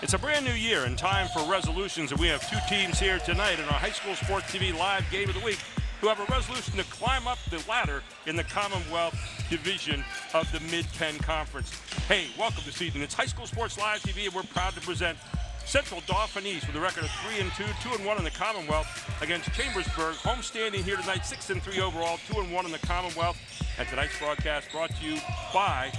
It's a brand new year and time for resolutions, and we have two teams here tonight in our High School Sports TV Live Game of the Week who have a resolution to climb up the ladder in the Commonwealth Division of the Mid-Penn Conference. Hey, welcome this evening. It's High School Sports Live TV, and we're proud to present Central Dauphin East with a record of 3-2, 2-1 in the Commonwealth against Chambersburg. Homestanding here tonight, 6-3 overall, 2-1 in the Commonwealth. And tonight's broadcast brought to you by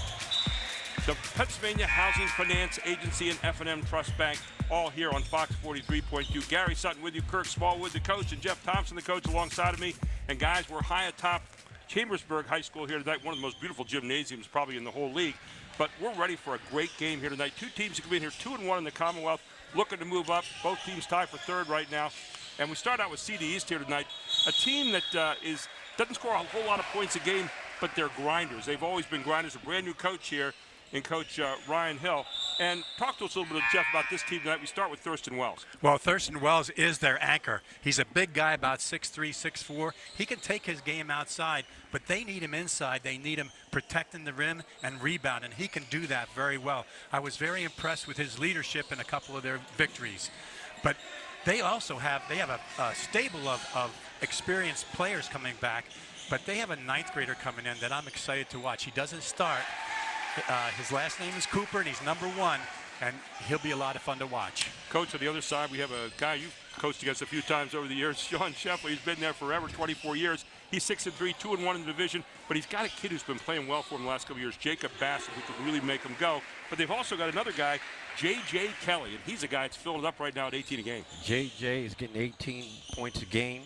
the Pennsylvania Housing Finance Agency and F&M Trust Bank, all here on Fox 43.2. Gary Sutton with you, Kirk Smallwood, the coach, and Jeff Thompson, the coach, alongside of me. And guys, we're high atop Chambersburg High School here tonight, one of the most beautiful gymnasiums probably in the whole league. But we're ready for a great game here tonight. Two teams that come in here 2-1 in the Commonwealth, looking to move up. Both teams tied for third right now. And we start out with CD East here tonight, a team that doesn't score a whole lot of points a game, but they're grinders. They've always been grinders. A brand new coach here in Coach Ryan Hill. And talk to us a little bit, Jeff, about this team tonight. We start with Thurston Wells. Well, Thurston Wells is their anchor. He's a big guy, about 6'3", 6'4". He can take his game outside, but they need him inside. They need him protecting the rim and rebounding. He can do that very well. I was very impressed with his leadership in a couple of their victories. But they also have a stable of experienced players coming back, but they have a ninth grader coming in that I'm excited to watch. He doesn't start. His last name is Cooper, and he's #1, and he'll be a lot of fun to watch. Coach, on the other side, we have a guy you've coached against a few times over the years, Sean Sheffley. He's been there forever, 24 years. He's 6-3, 2-1 in the division, but he's got a kid who's been playing well for him the last couple of years, Jacob Bassett, who could really make him go. But they've also got another guy, J.J. Kelly, and he's a guy that's filling it up right now at 18 a game. J.J. is getting 18 points a game.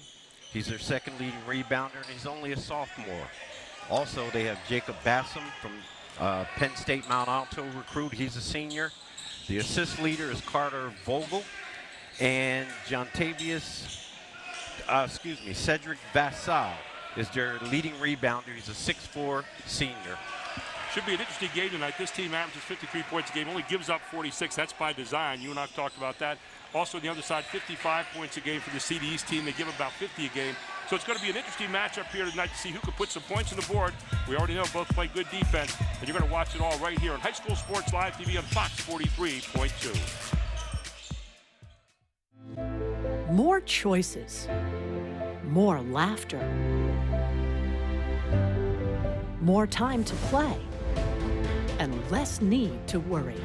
He's their second leading rebounder, and he's only a sophomore. Also, they have Jacob Bassam from Penn State Mount Alto recruit. He's a senior. The assist leader is Carter Vogel, and Cedric Vassal is their leading rebounder. He's a 6'4" senior. Should be an interesting game tonight. This team averages 53 points a game, only gives up 46. That's by design. You and I have talked about that. Also on the other side, 55 points a game for the CD East team. They give about 50 a game. So it's going to be an interesting matchup here tonight to see who can put some points on the board. We already know both play good defense, and you're going to watch it all right here on High School Sports Live TV on Fox 43.2. More choices, more laughter, more time to play, and less need to worry.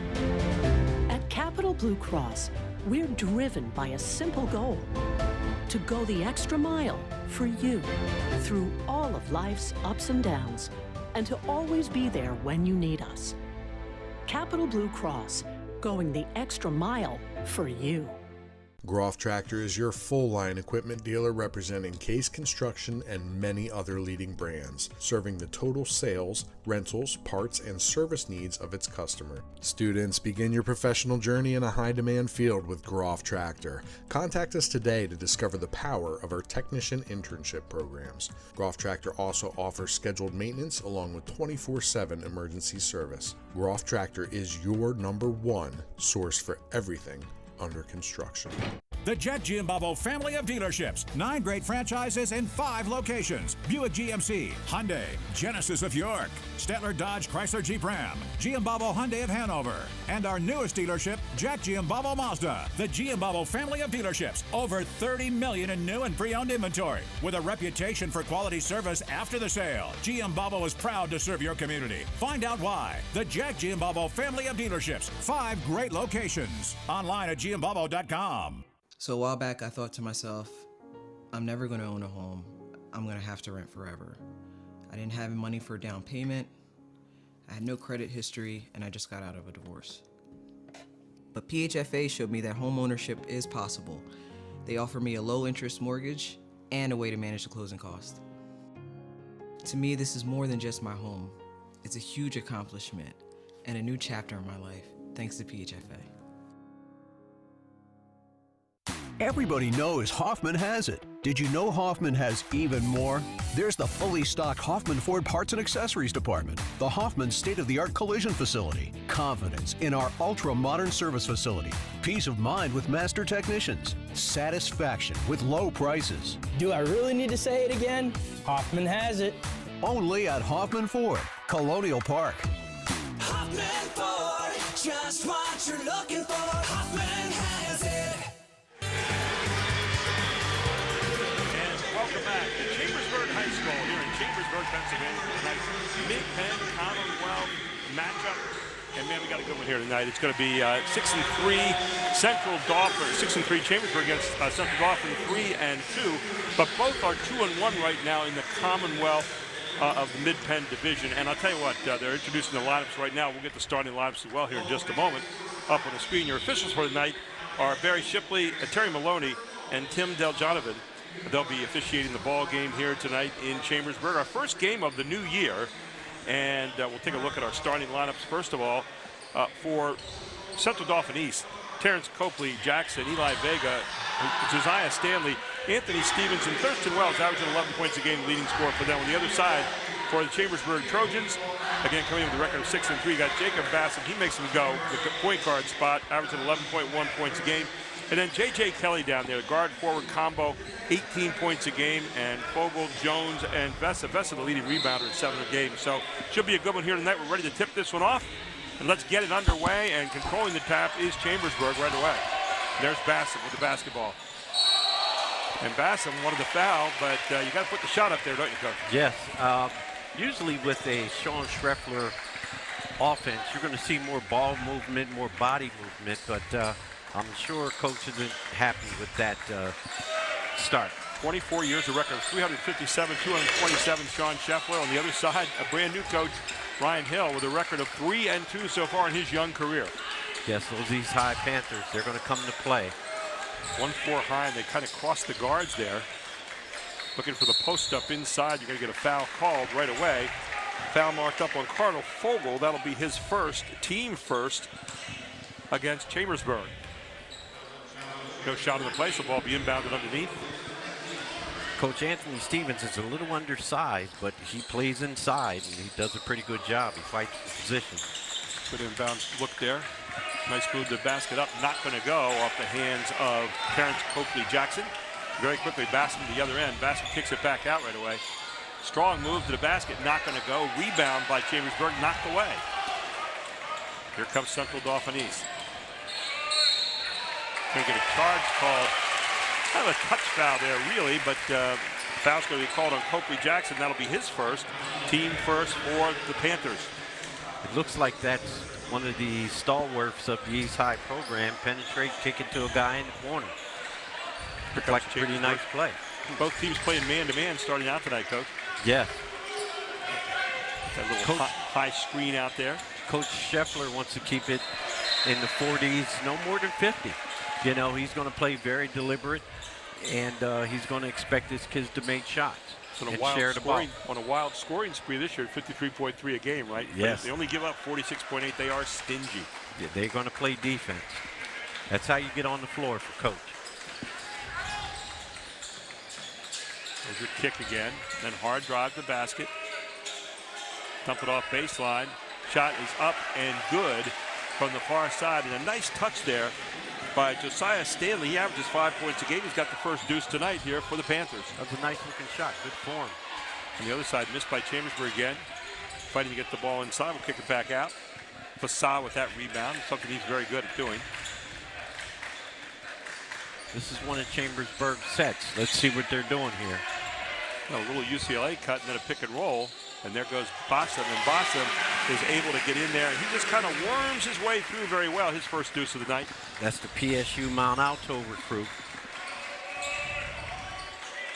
At Capital Blue Cross, we're driven by a simple goal: to go the extra mile for you through all of life's ups and downs, and to always be there when you need us. Capital Blue Cross, going the extra mile for you. Groff Tractor is your full-line equipment dealer representing Case Construction and many other leading brands, serving the total sales, rentals, parts, and service needs of its customer. Students, begin your professional journey in a high-demand field with Groff Tractor. Contact us today to discover the power of our technician internship programs. Groff Tractor also offers scheduled maintenance along with 24/7 emergency service. Groff Tractor is your #1 source for everything under construction. The Jack Giambalvo family of dealerships. 9 great franchises in 5 locations. Buick GMC, Hyundai, Genesis of York, Stettler Dodge Chrysler Jeep Ram, Giambalvo Hyundai of Hanover, and our newest dealership, Jack Giambalvo Mazda. The Giambalvo family of dealerships. Over 30 million in new and pre-owned inventory. With a reputation for quality service after the sale, Giambalvo is proud to serve your community. Find out why. The Jack Giambalvo family of dealerships. 5 great locations. Online at giambalvo.com. So a while back, I thought to myself, I'm never going to own a home. I'm going to have to rent forever. I didn't have money for a down payment. I had no credit history, and I just got out of a divorce. But PHFA showed me that home ownership is possible. They offer me a low-interest mortgage and a way to manage the closing cost. To me, this is more than just my home. It's a huge accomplishment and a new chapter in my life, thanks to PHFA. Everybody knows Hoffman has it. Did you know Hoffman has even more? There's the fully stocked Hoffman Ford Parts and Accessories Department, the Hoffman state-of-the-art collision facility, confidence in our ultra-modern service facility, peace of mind with master technicians, satisfaction with low prices. Do I really need to say it again? Hoffman has it. Only at Hoffman Ford, Colonial Park. Hoffman Ford, just what you're looking for. Hoffman has it. And welcome back to Chambersburg High School here in Chambersburg, Pennsylvania. Tonight's Mid-Penn Commonwealth matchup. And man, we got a good one here tonight. It's going to be 6-3 Central Dauphin, 6-3 Chambersburg against Central Dauphin 3-2. But both are 2-1 right now in the Commonwealth of the Mid-Penn division. And I'll tell you what, they're introducing the lineups right now. We'll get the starting lineups as well here in just a moment up on the screen. Your officials for tonight are Barry Shipley, Terry Maloney, and Tim Deljonovan. They'll be officiating the ball game here tonight in Chambersburg, our first game of the new year. And we'll take a look at our starting lineups. First of all, for Central Dauphin East, Terrence Copley Jackson, Eli Vega, Josiah Stanley, Anthony Stevens, and Thurston Wells averaging 11 points a game, leading scorer for them. On the other side, for the Chambersburg Trojans, again coming in with a record of 6-3, got Jacob Bassett. He makes them go with the point guard spot, averaging 11.1 points a game. And then J.J. Kelly down there, guard-forward combo, 18 points a game, and Fogel, Jones, and Vessa. Vessa, the leading rebounder at 7 a game. So should be a good one here tonight. We're ready to tip this one off, and let's get it underway. And controlling the tap is Chambersburg right away. There's Bassett with the basketball. And Bassett wanted the foul, but you got to put the shot up there, don't you, Coach? Yes. Usually with a Sean Schreffler offense, you're going to see more ball movement, more body movement, but I'm sure Coach isn't happy with that start. 24 years, a record of 357, 227, Sean Scheffler. On the other side, a brand new coach, Ryan Hill, with a record of 3-2 so far in his young career. Yes, those East High Panthers, they're going to come to play. 1-4 high, and they kind of cross the guards there. Looking for the post up inside. You're going to get a foul called right away. Foul marked up on Cardinal Fogel. That'll be his first, team first, against Chambersburg. No shot in the place. The ball be inbounded underneath. Coach Anthony Stevens is a little undersized, but he plays inside, and he does a pretty good job. He fights the position. Good inbound look there. Nice move to basket up. Not going to go off the hands of Terrence Copley Jackson. Very quickly, Bassett to the other end. Bassett kicks it back out right away. Strong move to the basket. Not going to go. Rebound by Chambersburg. Knocked away. Here comes Central Dauphin East. Going to get a charge called. Kind of a touch foul there, really, but foul's going to be called on Copley Jackson. That'll be his first. Team first for the Panthers. It looks like that's one of the stalwarts of the East High program. Penetrate, kick it to a guy in the corner. Looks like a pretty nice play. Both teams playing man-to-man starting out tonight, Coach. Yes. That little high screen out there. Coach Scheffler wants to keep it in the 40s, no more than 50. You know, he's going to play very deliberate, and he's going to expect his kids to make shots and share the ball. On a wild scoring spree this year, 53.3 a game, right? Yes. They only give up 46.8. They are stingy. Yeah, they're going to play defense. That's how you get on the floor for Coach. There's your kick again. Then hard drive to the basket. Dump it off baseline. Shot is up and good from the far side. And a nice touch there by Josiah Stanley. He averages 5 points a game. He's got the first deuce tonight here for the Panthers. That was a nice looking shot. Good form. On the other side, missed by Chambersburg again. Fighting to get the ball inside. We'll kick it back out. Fassah with that rebound. Something he's very good at doing. This is one of Chambersburg's sets. Let's see what they're doing here. A little UCLA cut and then a pick and roll. And there goes Bossum. And Bossum is able to get in there. And he just kind of worms his way through very well. His first deuce of the night. That's the PSU Mount Alto recruit.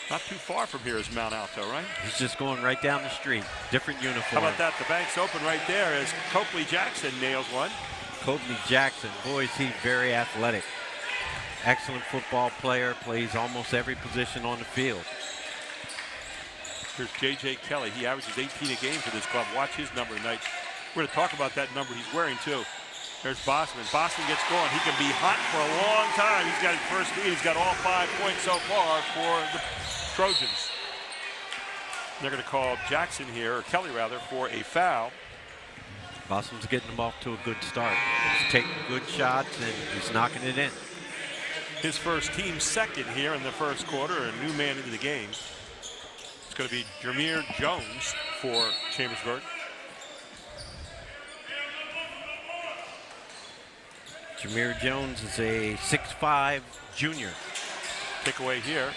Not too far from here is Mount Alto, right? He's just going right down the street. Different uniform. How about that? The bank's open right there as Copley Jackson nails one. Copley Jackson, boy, is he very athletic. Excellent football player, plays almost every position on the field. Here's J.J. Kelly. He averages 18 a game for this club. Watch his number tonight. We're going to talk about that number he's wearing, too. There's Boston. Boston gets going. He can be hot for a long time. He's got his first lead. He's got all 5 points so far for the Trojans. They're going to call Jackson here, or Kelly rather, for a foul. Boston's getting him off to a good start. He's taking good shots, and he's knocking it in. His first, team second here in the first quarter, a new man into the game. It's going to be Jameer Jones for Chambersburg. Jameer Jones is a 6'5" junior. Kick away here.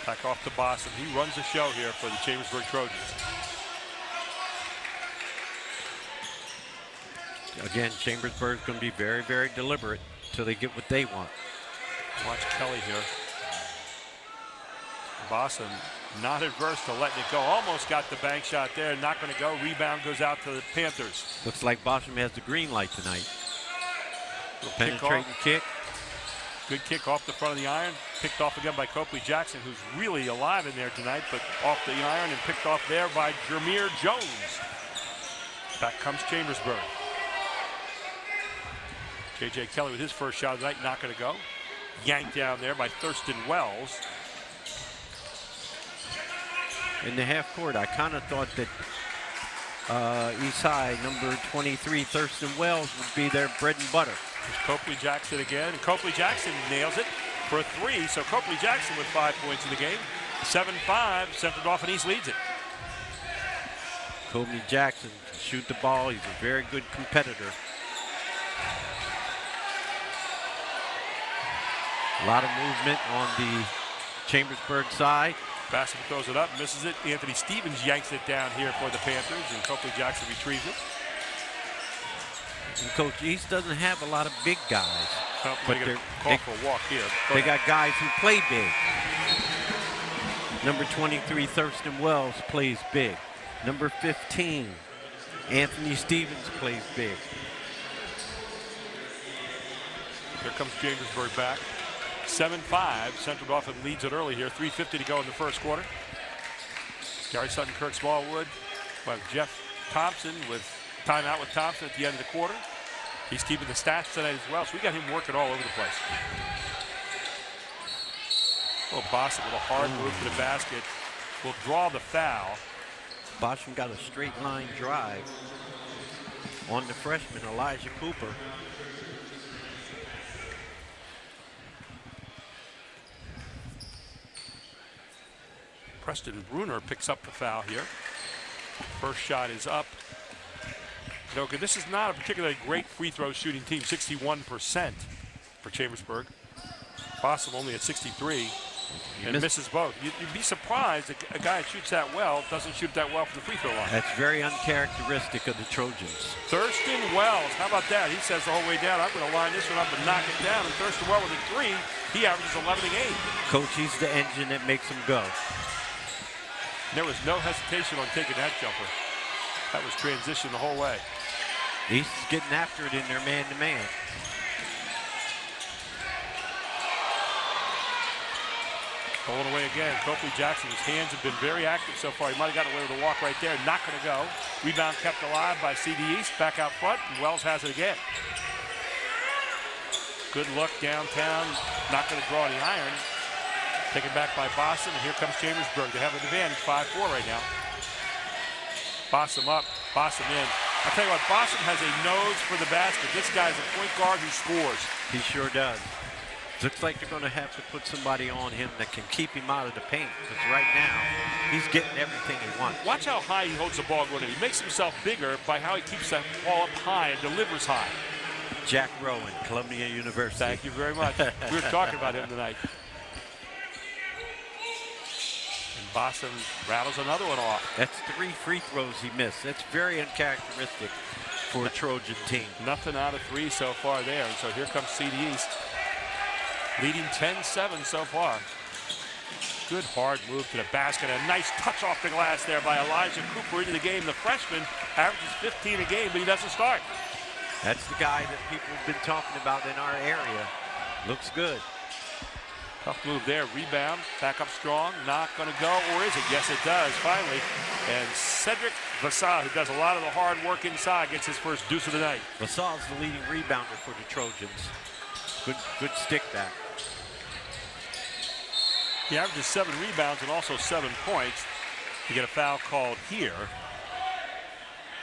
Back off to Boston. He runs the show here for the Chambersburg Trojans. Again, Chambersburg's going to be very, very deliberate until they get what they want. Watch Kelly here. Boston not adverse to letting it go. Almost got the bank shot there. Not going to go. Rebound goes out to the Panthers. Looks like Boston has the green light tonight. Penetrating kick. Good kick off the front of the iron. Picked off again by Copley Jackson, who's really alive in there tonight, but off the iron and picked off there by Jameer Jones. Back comes Chambersburg. J.J. Kelly with his first shot of the night, not going to go. Yanked down there by Thurston Wells. In the half court, I kind of thought that East High, number 23, Thurston Wells, would be their bread and butter. There's Copley Jackson again, and Copley Jackson nails it for a 3. So Copley Jackson with 5 points in the game. 7-5, Central Dauphin East leads it. Copley Jackson can shoot the ball. He's a very good competitor. A lot of movement on the Chambersburg side. Bassett throws it up, misses it. Anthony Stevens yanks it down here for the Panthers, and Copley Jackson retrieves it. And Coach East doesn't have a lot of big guys. Oh, but they're call for a walk here. They got guys who play big. Number 23, Thurston Wells, plays big. Number 15, Anthony Stevens, plays big. Here comes Chambersburg back. 7-5, Central Dauphin leads it early here. 3:50 to go in the first quarter. Gary Sutton, Kirk Smallwood, Jeff Thompson with timeout with Thompson at the end of the quarter. He's keeping the stats tonight as well, so we got him working all over the place. Oh, Boston with a hard move to the basket will draw the foul. Boston got a straight line drive on the freshman, Elijah Cooper. Preston Bruner picks up the foul here. First shot is up. This is not a particularly great free throw shooting team, 61% for Chambersburg. Boston only at 63 and misses both. You'd be surprised that a guy that shoots that well doesn't shoot that well from the free throw line. That's very uncharacteristic of the Trojans. Thurston Wells, how about that? He says the whole way down, I'm going to line this one up and knock it down. And Thurston Wells with a 3, he averages 11 a game. Coach, he's the engine that makes him go. There was no hesitation on taking that jumper. That was transition the whole way. East is getting after it in their man-to-man. Pulling away again. Copley Jackson, his hands have been very active so far. He might have gotten away with a walk right there. Not going to go. Rebound kept alive by CD East. Back out front, and Wells has it again. Good look downtown. Not going to draw the iron. Taken back by Boston, and here comes Chambersburg. They have an advantage, 5-4 right now. Boston up, Boston in. I'll tell you what, Boston has a nose for the basket. This guy's a point guard who scores. He sure does. Looks like they're going to have to put somebody on him that can keep him out of the paint, because right now, he's getting everything he wants. Watch how high he holds the ball going in. He makes himself bigger by how he keeps that ball up high and delivers high. Jack Rowan, Columbia University. Thank you very much. We were talking about him tonight. Boston rattles another one off. That's 3 free throws he missed. That's very uncharacteristic for a Trojan team. Nothing out of 3 so far there. And so here comes CD East, leading 10-7 so far. Good hard move to the basket. A nice touch off the glass there by Elijah Cooper into the game. The freshman averages 15 a game, but he doesn't start. That's the guy that people have been talking about in our area. Looks good. Tough move there. Rebound. Back up strong. Not going to go. Or is it? Yes, it does. Finally. And Cedric Vassal, who does a lot of the hard work inside, gets his first deuce of the night. Vasal's the leading rebounder for the Trojans. Good stick back. He averages 7 rebounds and also 7 points. You get a foul called here.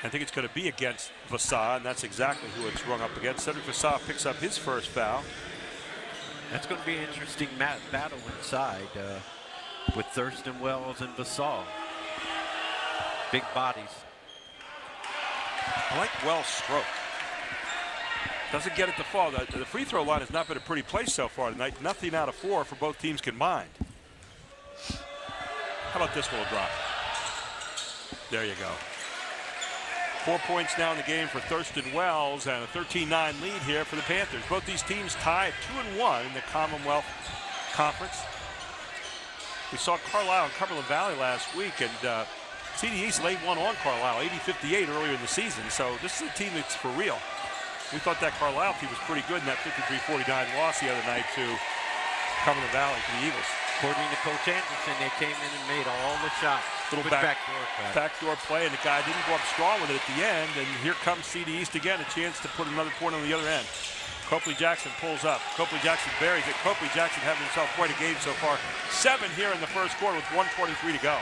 I think it's going to be against Vassal, and that's exactly who it's rung up against. Cedric Vassal picks up his first foul. That's going to be an interesting battle inside with Thurston Wells and Vassal. Big bodies. I like Wells' stroke. Doesn't get it to fall. The free throw line has not been a pretty place so far tonight. Nothing out of 4 for both teams combined. How about this little drop? There you go. 4 points now in the game for Thurston Wells and a 13-9 lead here for the Panthers. Both these teams tied 2-1 in the Commonwealth Conference. We saw Carlisle and Cumberland Valley last week, and CD East laid one on Carlisle, 80-58 earlier in the season. So this is a team that's for real. We thought that Carlisle team was pretty good in that 53-49 loss the other night to Cumberland Valley, to the Eagles. According to Coach Anderson, they came in and made all the shots. Little backdoor play, and the guy didn't go up strong with it at the end, and here comes CD East again, a chance to put another point on the other end. Copley Jackson pulls up. Copley Jackson buries it. Copley Jackson having himself quite a game so far. 7 here in the first quarter with 1:23 to go.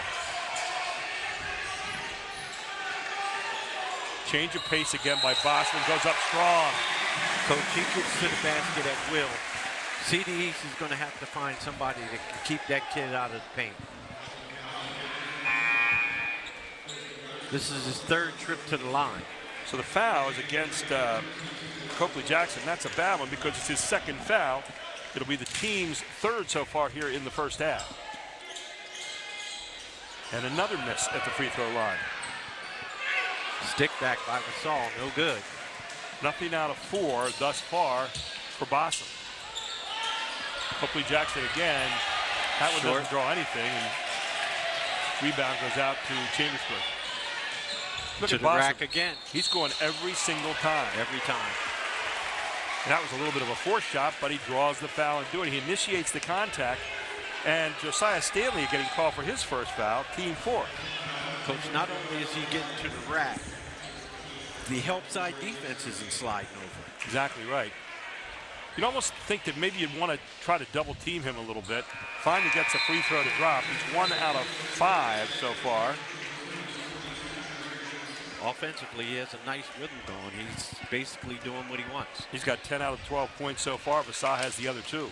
Change of pace again by Bosman, goes up strong. Coach, he gets to the basket at will. CD East is going to have to find somebody that can keep that kid out of the paint. This is his 3rd trip to the line. So the foul is against Copley Jackson. That's a bad one because it's his 2nd foul. It'll be the team's 3rd so far here in the first half. And another miss at the free throw line. Stick back by Gasol, no good. Nothing out of 4 thus far for Boston. Copley Jackson again. That one doesn't draw anything, and rebound goes out to Chambersburg. Look to at the Boston. rack again. He's going every single time. Every time. And that was a little bit of a forced shot, but he draws the foul and doing it. He initiates the contact, and Josiah Stanley getting called for his first foul, team 4. Coach, not only is he getting to the rack, the help side defense isn't sliding over. Exactly right. You'd almost think that maybe you'd want to try to double team him a little bit. Finally gets a free throw to drop. He's 1 out of 5 so far. Offensively, he has a nice rhythm going. He's basically doing what he wants. He's got 10 out of 12 points so far. Vasah has the other 2.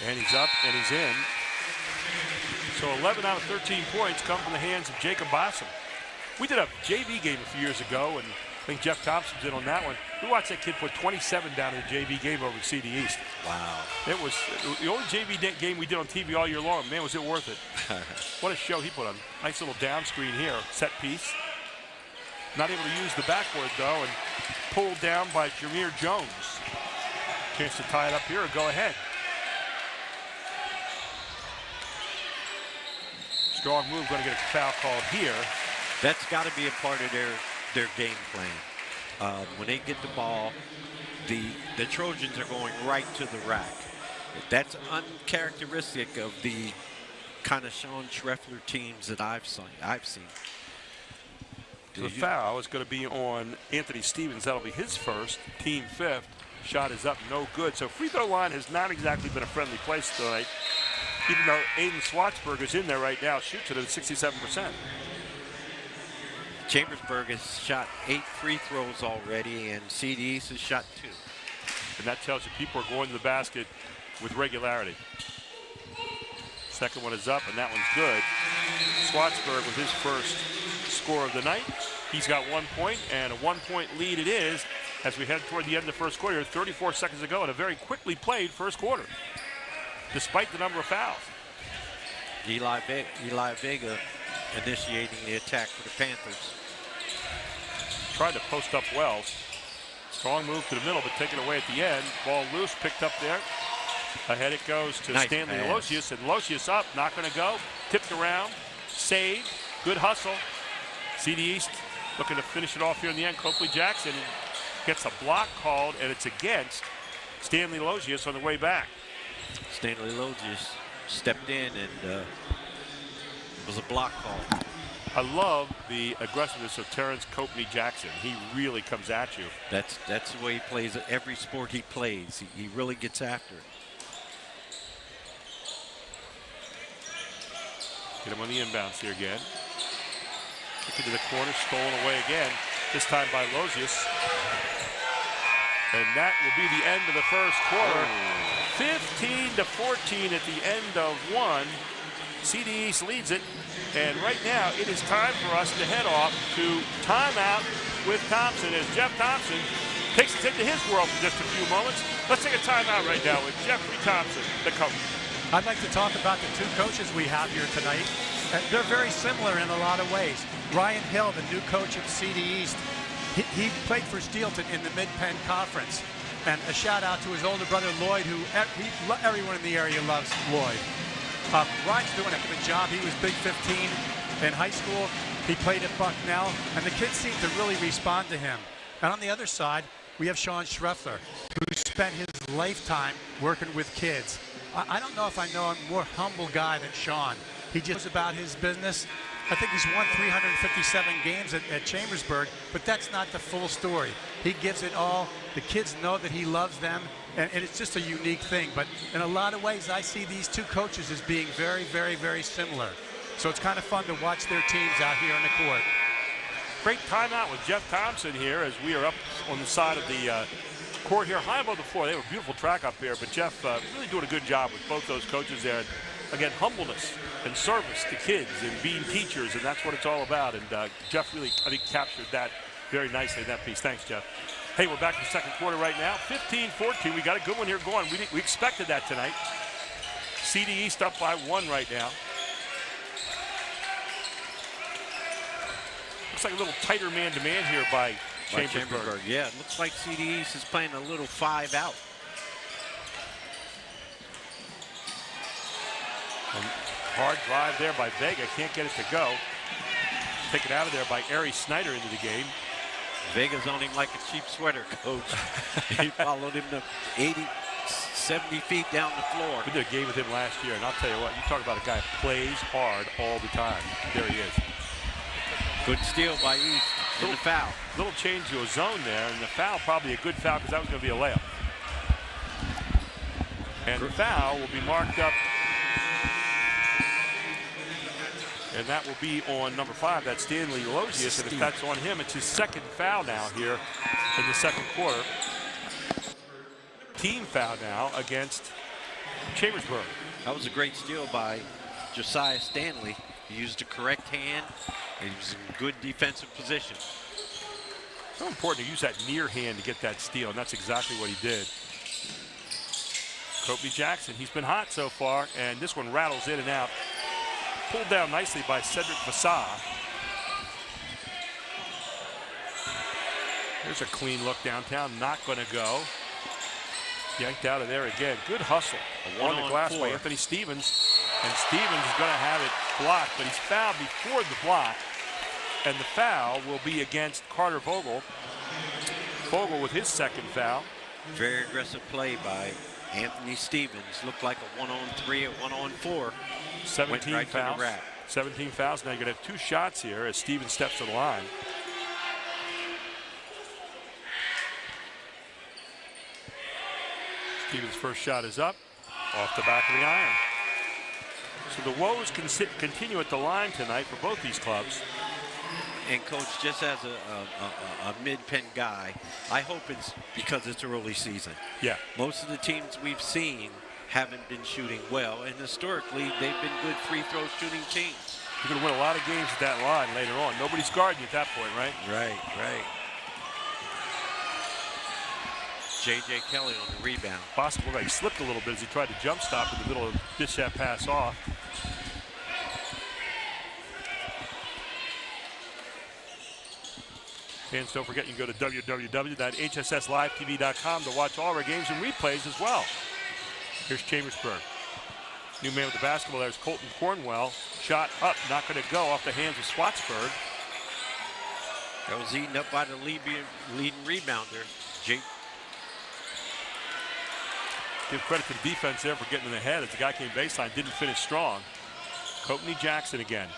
And he's up and he's in. So 11 out of 13 points come from the hands of Jacob Bossum. We did a JV game a few years ago, and I think Jeff Thompson's in on that one. We watched that kid put 27 down in the JV game over CD East. Wow. It was the only JV game we did on TV all year long. Man, was it worth it. What a show he put on. Nice little down screen here, set piece. Not able to use the backboard, though, and pulled down by Jameer Jones. Chance to tie it up here or go ahead. Strong move, going to get a foul called here. That's got to be a part of their game plan. When they get the ball, the Trojans are going right to the rack. That's uncharacteristic of the kind of Sean Schreffler teams that I've seen. The foul is going to be on Anthony Stevens. That'll be his first, team 5th. Shot is up, no good. So free throw line has not exactly been a friendly place tonight. Even though Aiden Swatsberg is in there right now, shoots it at 67%. Chambersburg has shot 8 free throws already, and CD East has shot 2. And that tells you people are going to the basket with regularity. Second one is up, and that one's good. Swatsberg with his first score of the night. He's got 1 point, and a 1-point lead it is as we head toward the end of the first quarter. 34 seconds to go in a very quickly played first quarter, despite the number of fouls. Eli Vega initiating the attack for the Panthers. Tried to post up Wells. Strong move to the middle, but taken away at the end. Ball loose, picked up there. Ahead it goes to nice Stanley pass. Losius, and Losius up, not going to go. Tipped around, saved, good hustle. CD East looking to finish it off here in the end. Copley Jackson gets a block called, and it's against Stanley Losius on the way back. Stanley Losius stepped in, and it was a block call. I love the aggressiveness of Terrence Copley Jackson. He really comes at you. That's the way he plays every sport he plays. He really gets after it. Get him on the inbounds here again. Kick into the corner, stolen away again, this time by Losius. And that will be the end of the first quarter. 15-14 at the end of one. CD East leads it. And right now, it is time for us to head off to timeout with Thompson as Jeff Thompson takes us into his world for just a few moments. Let's take a timeout right now with Jeffrey Thompson, the coach. I'd like to talk about the two coaches we have here tonight. They're very similar in a lot of ways. Ryan Hill, the new coach at CD East, he played for Steelton in the Mid-Penn Conference. And a shout out to his older brother Lloyd, who everyone in the area loves Lloyd. Ryan's doing a good job. He was Big 15 in high school. He played at Bucknell, and the kids seem to really respond to him. And on the other side, we have Sean Schreffler, who spent his lifetime working with kids. I don't know if I know a more humble guy than Sean. He just about his business. I think he's won 357 games at Chambersburg, but that's not the full story. He gives it all. The kids know that he loves them, and it's just a unique thing. But in a lot of ways, I see these two coaches as being very, very, very similar. So it's kind of fun to watch their teams out here on the court. Great timeout with Jeff Thompson here as we are up on the side of the court here, high above the floor. They have a beautiful track up here, but Jeff really doing a good job with both those coaches there. And again, humbleness and service to kids and being teachers, and that's what it's all about. And Jeff really, I think, captured that very nicely in that piece. Thanks, Jeff. Hey, we're back in the second quarter right now. 15-14. We got a good one here going. We expected that tonight. CD East up by 1 right now. Looks like a little tighter man-to-man here by Chambersburg. Yeah, it looks like CD East is playing a little 5 out. Hard drive there by Vega. Can't get it to go. Taken out of there by Ari Snyder into the game. Vega's on him like a cheap sweater, coach. He followed him to 80, 70 feet down the floor. We did a game with him last year, and I'll tell you what, you talk about a guy who plays hard all the time. There he is. Good steal by East. Little foul. Little change to a zone there, and the foul probably a good foul because that was going to be a layup. And the foul will be marked up. And that will be on number 5, that's Stanley Losius. And if that's on him, it's his second foul now here in the second quarter. Team foul now against Chambersburg. That was a great steal by Josiah Stanley. He used the correct hand, and he was in good defensive position. So important to use that near hand to get that steal, and that's exactly what he did. Kobe Jackson, he's been hot so far, and this one rattles in and out. Pulled down nicely by Cedric Vassar. There's a clean look downtown, not going to go. Yanked out of there again. Good hustle on the glass by Anthony Stevens. And Stevens is going to have it blocked, but he's fouled before the block. And the foul will be against Carter Vogel. Vogel with his second foul. Very aggressive play by Anthony Stevens. Looked like a 1-on-3, a 1-on-4. 17 right fouls. 17 fouls. Now you're going to have 2 shots here as Stevens steps to the line. Stevens' first shot is up, off the back of the iron. So the woes continue at the line tonight for both these clubs. And Coach, just as a mid-Penn guy, I hope it's because it's early season. Yeah. Most of the teams we've seen haven't been shooting well, and historically they've been good free throw shooting teams. You're going to win a lot of games at that line later on. Nobody's guarding you at that point, right? Right. J.J. Kelly on the rebound. Possible that he slipped a little bit as he tried to jump stop in the middle of dish that pass off. Fans, don't forget you can go to www.hsslivetv.com to watch all of our games and replays as well. Here's Chambersburg. New man with the basketball there is Colton Cornwell. Shot up, not going to go off the hands of Swatsburg. That was eaten up by the leading rebounder, Jake. Give credit to the defense there for getting in the head as the guy came baseline, didn't finish strong. Courtney Jackson again.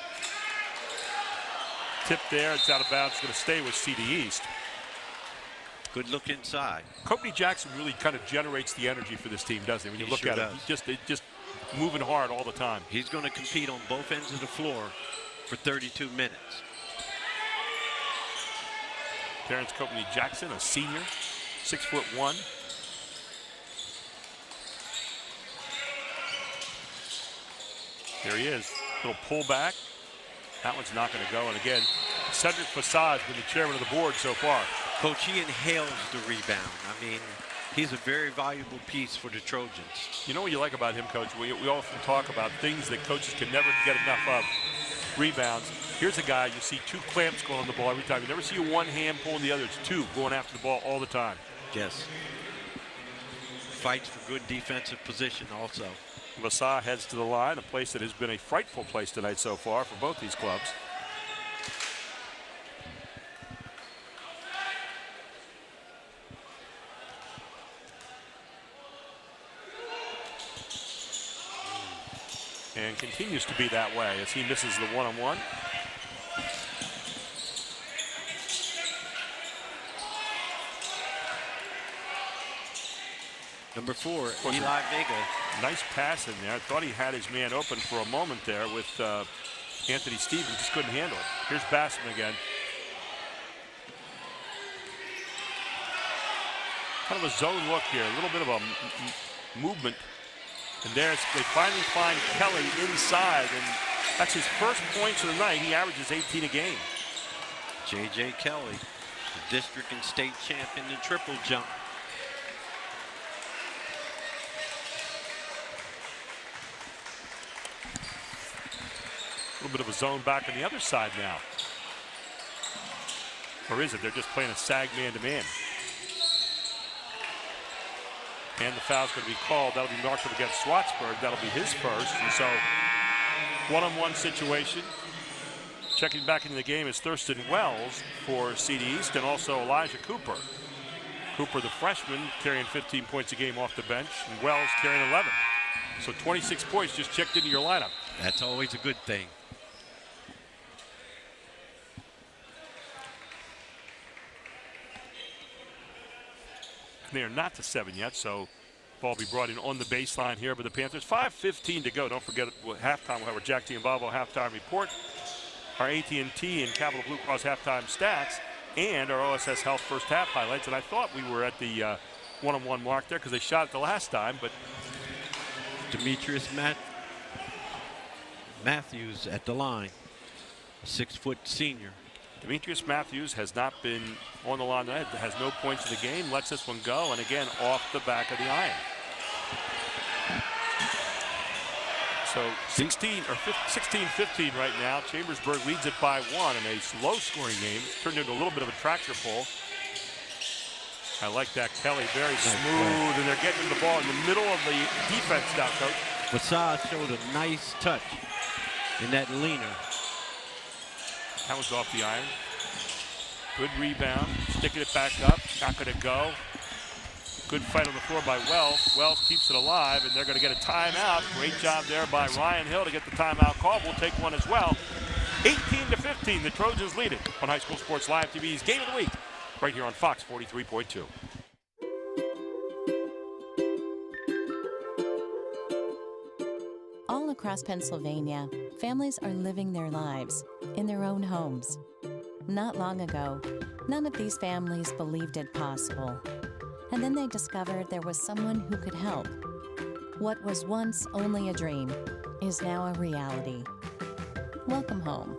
Tip there, it's out of bounds, it's going to stay with CD East. Good look inside. Courtney Jackson really kind of generates the energy for this team, doesn't he? When you look at him, he's just moving hard all the time. He's going to compete on both ends of the floor for 32 minutes. Terrence Courtney Jackson, a senior, 6'1". There he is, little pullback. That one's not going to go. And again, Cedric Fasad's been the chairman of the board so far. Coach, he inhales the rebound. I mean, he's a very valuable piece for the Trojans. You know what you like about him, Coach? We often talk about things that coaches can never get enough of. Rebounds. Here's a guy, you see 2 clamps going on the ball every time. You never see one hand pulling the other. It's 2 going after the ball all the time. Yes. Fights for good defensive position also. Vasah heads to the line, a place that has been a frightful place tonight so far for both these clubs. And continues to be that way as he misses the one-on-one. Number 4, Eli Vega. Nice pass in there. I thought he had his man open for a moment there with Anthony Stevens. Just couldn't handle it. Here's Bassam again. Kind of a zone look here. A little bit of a movement. And they finally find Kelly inside. And that's his first points of the night. He averages 18 a game. J.J. Kelly, the district and state champion in triple jump. A little bit of a zone back on the other side now. Or is it? They're just playing a sag man-to-man. And the foul's going to be called. That'll be marked up against Swartzberg. That'll be his first. And so, one-on-one situation. Checking back into the game is Thurston Wells for CD East and also Elijah Cooper. Cooper, the freshman, carrying 15 points a game off the bench, and Wells carrying 11. So 26 points just checked into your lineup. That's always a good thing. They are not to 7 yet, so ball be brought in on the baseline here by the Panthers. 5:15 to go. Don't forget at halftime we'll have our Jack D'Ambavo halftime report, our AT&T and Capital Blue Cross halftime stats, and our OSS Health first half highlights. And I thought we were at the one-on-one mark there because they shot it the last time, but Demetrius Matthews at the line, a 6-foot senior. Demetrius Matthews has not been on the line tonight, has no points in the game, lets this one go, and again off the back of the iron. So 16-15 right now. Chambersburg leads it by 1 in a low-scoring game. It's turned into a little bit of a tractor pull. I like that. Kelly very smooth, and they're getting the ball in the middle of the defense now, Coach. Vasah showed a nice touch in that leaner. That was off the iron. Good rebound, sticking it back up, not going to go. Good fight on the floor by Wells. Wells keeps it alive, and they're going to get a timeout. Great job there by Ryan Hill to get the timeout called. We'll take one as well. 18-15, the Trojans lead it on High School Sports Live TV's Game of the Week, right here on Fox 43.2. All across Pennsylvania, families are living their lives in their own homes. Not long ago, none of these families believed it possible. And then they discovered there was someone who could help. What was once only a dream is now a reality. Welcome home.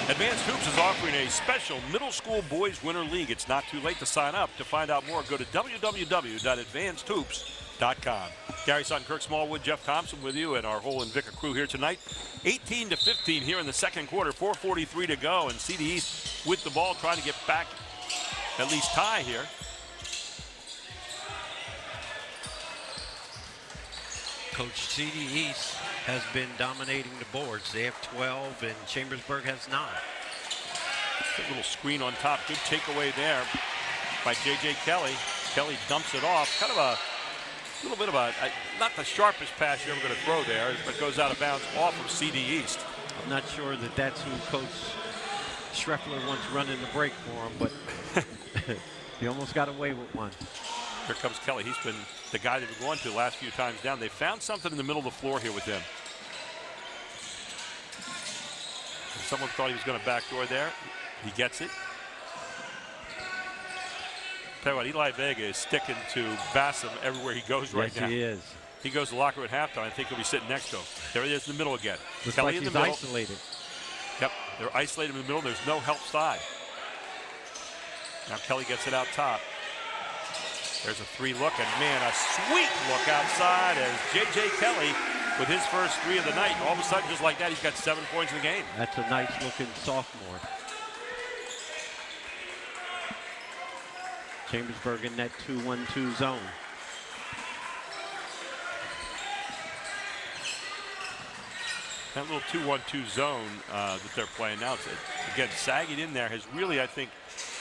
Advanced Hoops is offering a special middle school boys winter league. It's not too late to sign up. To find out more, go to www.advancedhoops.com. Gary Sutton, Kirk Smallwood, Jeff Thompson with you, and our whole Invicta crew here tonight. 18-15 here in the second quarter, 4:43 to go, and CD East with the ball trying to get back at least tie here. Coach, CD East has been dominating the boards. They have 12 and Chambersburg has 9. Good little screen on top. Good takeaway there by J.J. Kelly. Kelly dumps it off. Kind of a little bit of a, not the sharpest pass you're ever going to throw there, but goes out of bounds off of CD East. I'm not sure that that's who Coach Schreffler wants running the break for him, but he almost got away with one. Here comes Kelly. He's been the guy they've been going to the last few times down. They found something in the middle of the floor here with him. And someone thought he was going to backdoor there. He gets it. Tell you what, Eli Vega is sticking to Bassam everywhere he goes right now. Yes, he is. He goes to the locker room at halftime. I think he'll be sitting next to him. There he is in the middle again. Looks Kelly like in the he's middle. isolated. Yep, they're isolated in the middle. There's no help side. Now Kelly gets it out top. There's a 3 look, and man, a sweet look outside as J.J. Kelly with his first 3 of the night. All of a sudden, just like that, he's got 7 points in the game. That's a nice looking sophomore. Chambersburg in that 2-1-2 zone. That little 2-1-2 zone that they're playing now, again, sagging in there has really, I think,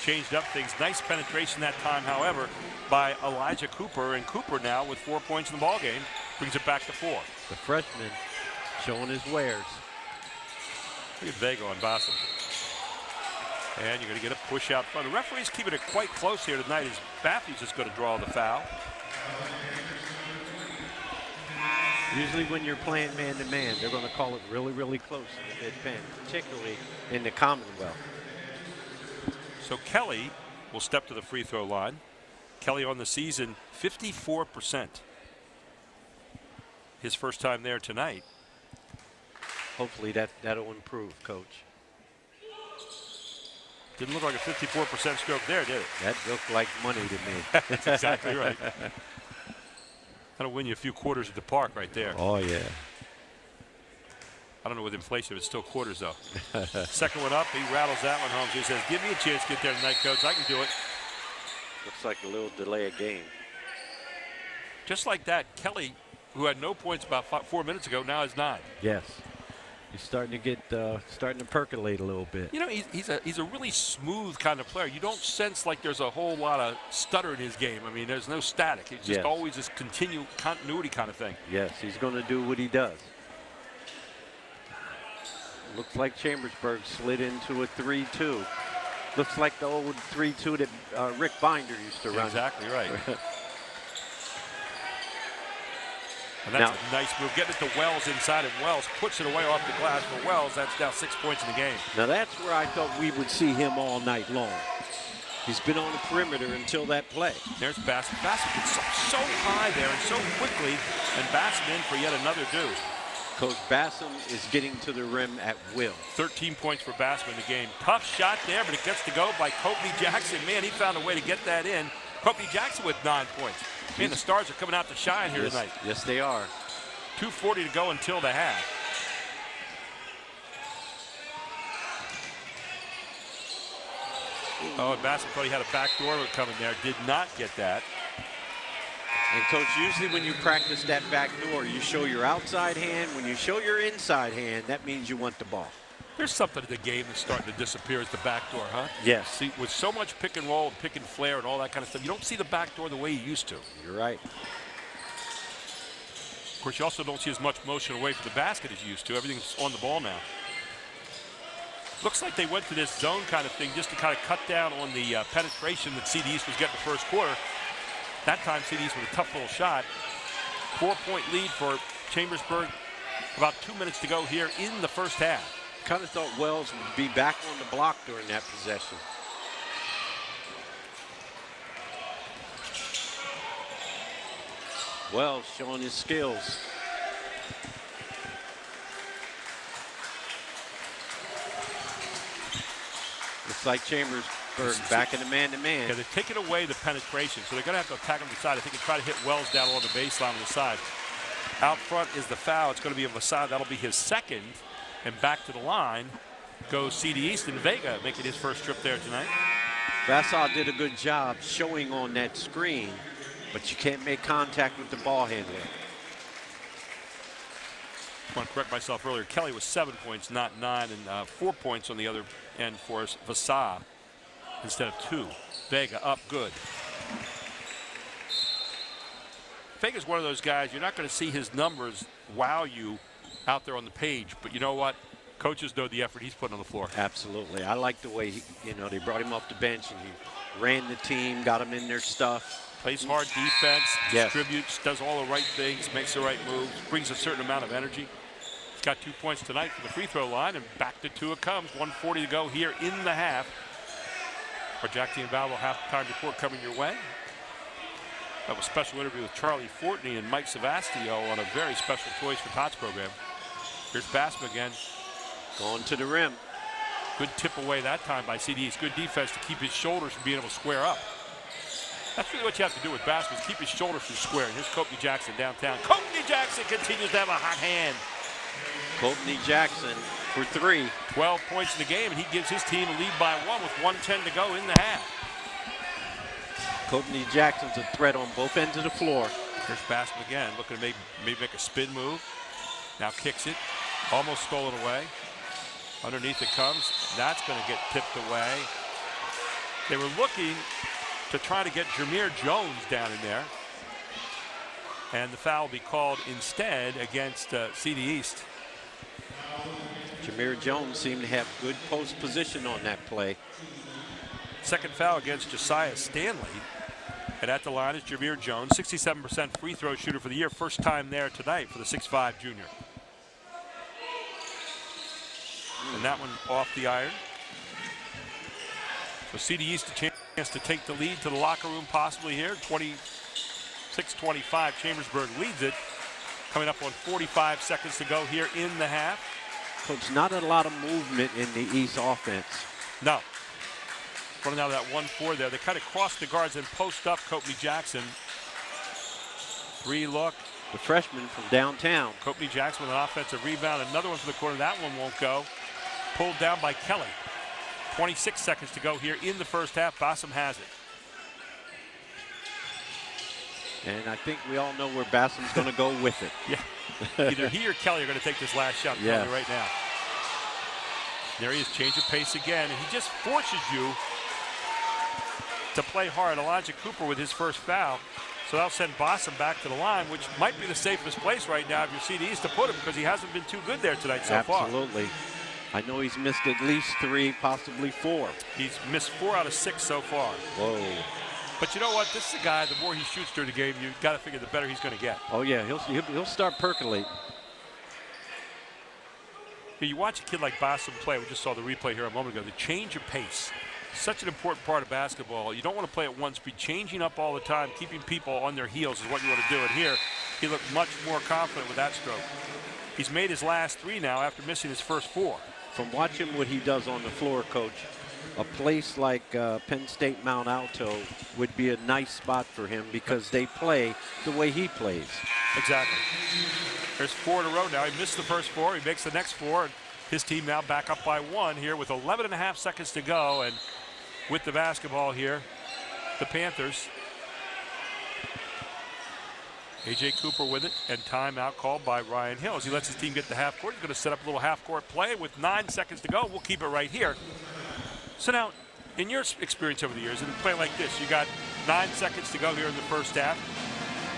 changed up things. Nice penetration that time, however, by Elijah Cooper. And Cooper now with 4 points in the ballgame brings it back to 4. The freshman showing his wares. Look at Vega on Bassam. And you're going to get a push out front. The referee's keeping it quite close here tonight as Matthews is going to draw the foul. Usually when you're playing man-to-man, they're going to call it really, really close in the mid-pen, particularly in the Commonwealth. So Kelly will step to the free throw line. Kelly on the season, 54%. His first time there tonight. Hopefully that'll improve, Coach. Didn't look like a 54% stroke there, did it? That looked like money to me. That's exactly right. That'll win you a few quarters at the park right there. Oh, yeah. I don't know with inflation, but it's still quarters, though. Second one up, he rattles that one home. So he says, give me a chance to get there tonight, Coach. I can do it. Looks like a little delay of game. Just like that, Kelly, who had no points about 4 minutes ago, now has 9. Yes. He's starting to get, starting to percolate a little bit. You know, he's a really smooth kind of player. You don't sense like there's a whole lot of stutter in his game. I mean, there's no static. It's just always this continuity kind of thing. Yes, he's going to do what he does. Looks like Chambersburg slid into a 3-2. Looks like the old 3-2 that Rick Binder used to run. Exactly right. And that's a nice move. Getting it to Wells inside, and Wells puts it away off the glass for Wells. That's now 6 points in the game. Now that's where I thought we would see him all night long. He's been on the perimeter until that play. There's Bassam. Bassam gets so high there and so quickly, and Bassam in for yet another due. Coach Bassam is getting to the rim at will. 13 points for Bassam in the game. Tough shot there, but it gets to go by Kobe Jackson. Man, he found a way to get that in. Kobe Jackson with 9 points. Man, the Stars are coming out to shine here tonight. Yes, they are. 2:40 to go until the half. Oh, and Bassam thought he had a back door coming there. Did not get that. And, Coach, usually when you practice that back door, you show your outside hand. When you show your inside hand, that means you want the ball. There's something in the game that's starting to disappear as the back door, huh? Yes. See, with so much pick and roll and pick and flare and all that kind of stuff, you don't see the back door the way you used to. You're right. Of course, you also don't see as much motion away from the basket as you used to. Everything's on the ball now. Looks like they went to this zone kind of thing just to kind of cut down on the penetration that CD East was getting the first quarter. That time, CD East with a tough little shot. 4-point lead for Chambersburg. About 2 minutes to go here in the first half. Kind of thought Wells would be back on the block during that possession. Wells showing his skills. Looks like Chambersburg back in the man-to-man. Yeah, they're taking away the penetration, so they're going to have to attack on the side. I think and try to hit Wells down along the baseline on the side. Out front is the foul. It's going to be a Vasad. That'll be his second. And back to the line goes CD East, and Vega making his first trip there tonight. Vasad did a good job showing on that screen, but you can't make contact with the ball handler. I want to correct myself earlier. Kelly was 7 points, not 9, and 4 points on the other end for us. Vasad instead of 2. Vega up good. Vega's one of those guys, you're not going to see his numbers wow you out there on the page, but you know what? Coaches know the effort he's putting on the floor. Absolutely. I like the way, they brought him off the bench and he ran the team, got him in their stuff. Plays hard defense, distributes, does all the right things, makes the right moves, brings a certain amount of energy. He's got 2 points tonight from the free throw line, and back to 2 it comes. 1:40 to go here in the half. Our Jack T and Valvo halftime report coming your way. That was a special interview with Charlie Fortney and Mike Savastio on a very special Toys for Tots program. Here's Bassam again. Going to the rim. Good tip away that time by CD East. Good defense to keep his shoulders from being able to square up. That's really what you have to do with Bassam, is keep his shoulders from squaring. Here's Courtney Jackson downtown. Courtney Jackson continues to have a hot hand. Courtney Jackson for 3. 12 points in the game, and he gives his team a lead by 1 with 1:10 to go in the half. Courtney Jackson's a threat on both ends of the floor. Here's Bassam again, looking to maybe make a spin move. Now kicks it, almost stolen away. Underneath it comes. That's going to get tipped away. They were looking to try to get Jameer Jones down in there. And the foul will be called instead against CD East. Jameer Jones seemed to have good post position on that play. Second foul against Josiah Stanley. And at the line is Jameer Jones, 67% free throw shooter for the year. First time there tonight for the 6'5 junior. And that one off the iron. So CD East a chance to take the lead to the locker room possibly here. 26-25, Chambersburg leads it. Coming up on 45 seconds to go here in the half. Coach, not a lot of movement in the East offense. No. Running out of that 1-4 there. They kind of cross the guards and post up Courtney Jackson. 3 look. The freshman from downtown. Courtney Jackson with an offensive rebound. Another one from the corner. That one won't go. Pulled down by Kelly. 26 seconds to go here in the first half. Bassam has it. And I think we all know where Bassam's going to go with it. Yeah. Either he or Kelly are going to take this last shot. Yeah. Right now. There he is, change of pace again. And he just forces you to play hard. Elijah Cooper with his first foul. So that'll send Bassam back to the line, which might be the safest place right now if you're CD East to put him, because he hasn't been too good there tonight so far. Absolutely. I know he's missed at least 3, possibly 4. He's missed 4 out of 6 so far. Whoa. But you know what? This is a guy, the more he shoots during the game, you've got to figure the better he's going to get. Oh, yeah. He'll start percolating. You watch a kid like Bassam play. We just saw the replay here a moment ago. The change of pace. Such an important part of basketball. You don't want to play at one speed. Changing up all the time, keeping people on their heels is what you want to do. And here, he looked much more confident with that stroke. He's made his last 3 now after missing his first 4. From watching what he does on the floor, Coach, a place like Penn State Mount Alto would be a nice spot for him because they play the way he plays. Exactly. There's 4 in a row now. He missed the first 4. He makes the next 4. And his team now back up by 1 here with 11.5 seconds to go. And with the basketball here, the Panthers. A.J. Cooper with it, and timeout called by Ryan Hill as he lets his team get the half court. He's going to set up a little half-court play with 9 seconds to go. We'll keep it right here. So now, in your experience over the years, in a play like this, you got 9 seconds to go here in the first half.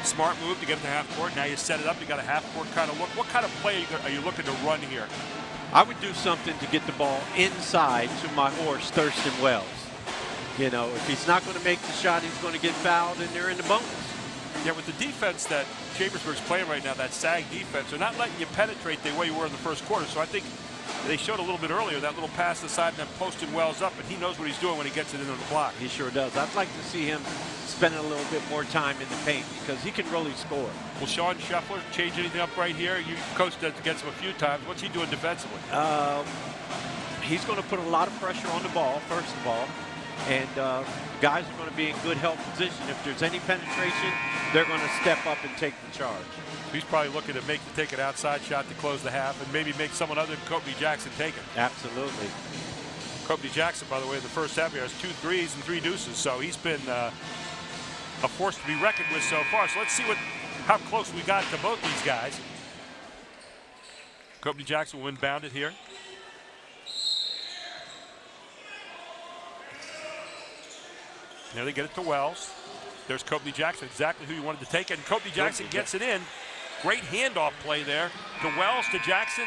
Smart move to get it to half court. Now you set it up. You got a half court kind of look. What kind of play are you looking to run here? I would do something to get the ball inside to my horse, Thurston Wells. You know, if he's not going to make the shot, he's going to get fouled, and they're in the bonus. Yeah, with the defense that Chambersburg's playing right now, that sag defense, they're not letting you penetrate the way you were in the first quarter. So I think they showed a little bit earlier that little pass to the side and then posting Wells up, and he knows what he's doing when he gets it into the block. He sure does. I'd like to see him spending a little bit more time in the paint because he can really score. Will Sean Scheffler change anything up right here? You coached against him a few times. What's he doing defensively? He's going to put a lot of pressure on the ball, first of all. And guys are going to be in good help position. If there's any penetration, they're going to step up and take the charge. He's probably looking to take an outside shot to close the half and maybe make someone other than Courtney Jackson take it. Absolutely. Courtney Jackson, by the way, in the first half, he has 2 threes and 3 deuces. So he's been a force to be reckoned with so far. So let's see how close we got to both these guys. Courtney Jackson will inbound it here. There they get it to Wells. There's Courtney Jackson, exactly who you wanted to take it. And Courtney Jackson gets it in. Great handoff play there to Wells, to Jackson.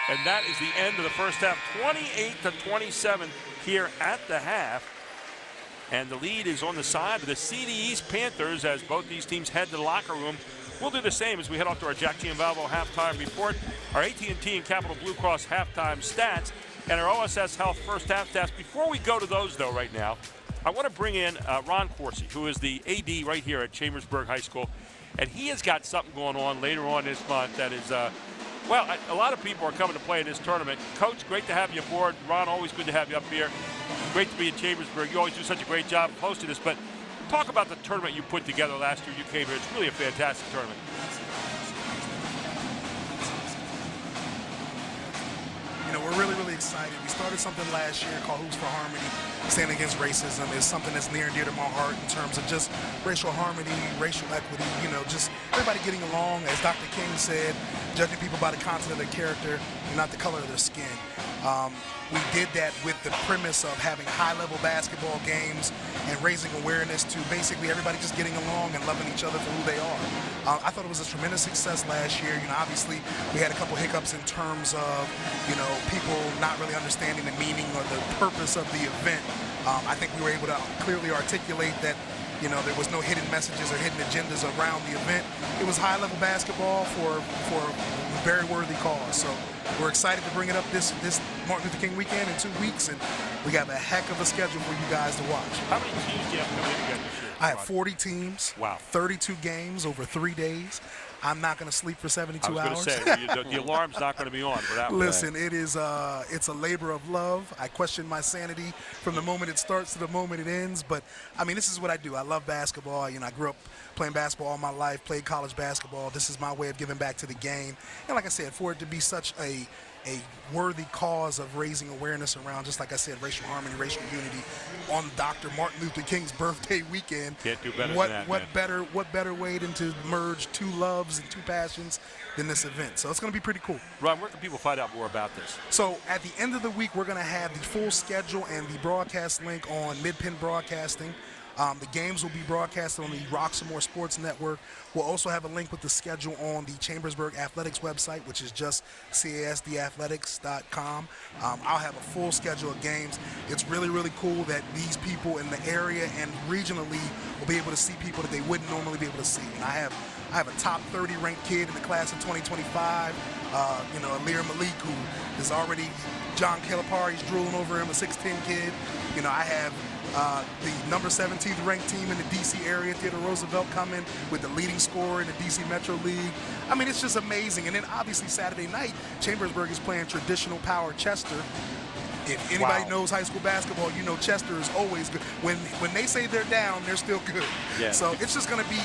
And that is the end of the first half. 28-27 here at the half. And the lead is on the side of the CD East Panthers as both these teams head to the locker room. We'll do the same as we head off to our Jack T and Valvo halftime report, our AT&T and Capital Blue Cross halftime stats, and our OSS Health first half stats. Before we go to those, though, right now, I want to bring in Ron Corsi, who is the AD right here at Chambersburg High School. And he has got something going on later on this month that is, well, a lot of people are coming to play in this tournament. Coach, great to have you aboard. Ron, always good to have you up here. Great to be in Chambersburg. You always do such a great job of hosting this. But talk about the tournament you put together last year. You came here. It's really a fantastic tournament. You know, we're really, really excited. We started something last year called Hoops for Harmony, standing against racism. Is something that's near and dear to my heart in terms of just racial harmony, racial equity, you know, just everybody getting along. As Dr. King said, judging people by the content of their character and not the color of their skin. We did that with the premise of having high-level basketball games and raising awareness to basically everybody just getting along and loving each other for who they are. I thought it was a tremendous success last year. You know, obviously we had a couple hiccups in terms of, you know, people not really understanding the meaning or the purpose of the event. I think we were able to clearly articulate that, you know, there was no hidden messages or hidden agendas around the event. It was high-level basketball for a very worthy cause. So we're excited to bring it up this Martin Luther King weekend in 2 weeks, and we got a heck of a schedule for you guys to watch. How many teams do you have coming in again this year? I have 40 teams. Wow. 32 games over 3 days. I'm not going to sleep for 72 hours. I was going to say, the alarm's not going to be on for that one. Listen, it is it's a labor of love. I question my sanity from the moment it starts to the moment it ends. But, I mean, this is what I do. I love basketball. You know, I grew up playing basketball all my life, played college basketball. This is my way of giving back to the game. And like I said, for it to be such a worthy cause of raising awareness around, just like I said, racial harmony, racial unity on Dr. Martin Luther King's birthday weekend. Can't do better what, than that, what better way than to merge two loves and two passions than this event. So it's going to be pretty cool. Ron, where can people find out more about this? So at the end of the week, we're going to have the full schedule and the broadcast link on Midpen Broadcasting. The games will be broadcasted on the Roxamore Sports Network. We'll also have a link with the schedule on the Chambersburg Athletics website, which is just casdathletics.com. I'll have a full schedule of games. It's really, really cool that these people in the area and regionally will be able to see people that they wouldn't normally be able to see. And I have a top 30 ranked kid in the class of 2025, you know, Amir Malik, who is already, John Calipari's drooling over him, a 6'10 kid. You know, I have the number 17th ranked team in the D.C. area, Theodore Roosevelt, coming with the leading scorer in the D.C. Metro League. I mean, it's just amazing. And then obviously Saturday night, Chambersburg is playing traditional power Chester. If anybody knows high school basketball, you know Chester is always good. When they say they're down, they're still good. Yeah. So it's just going to be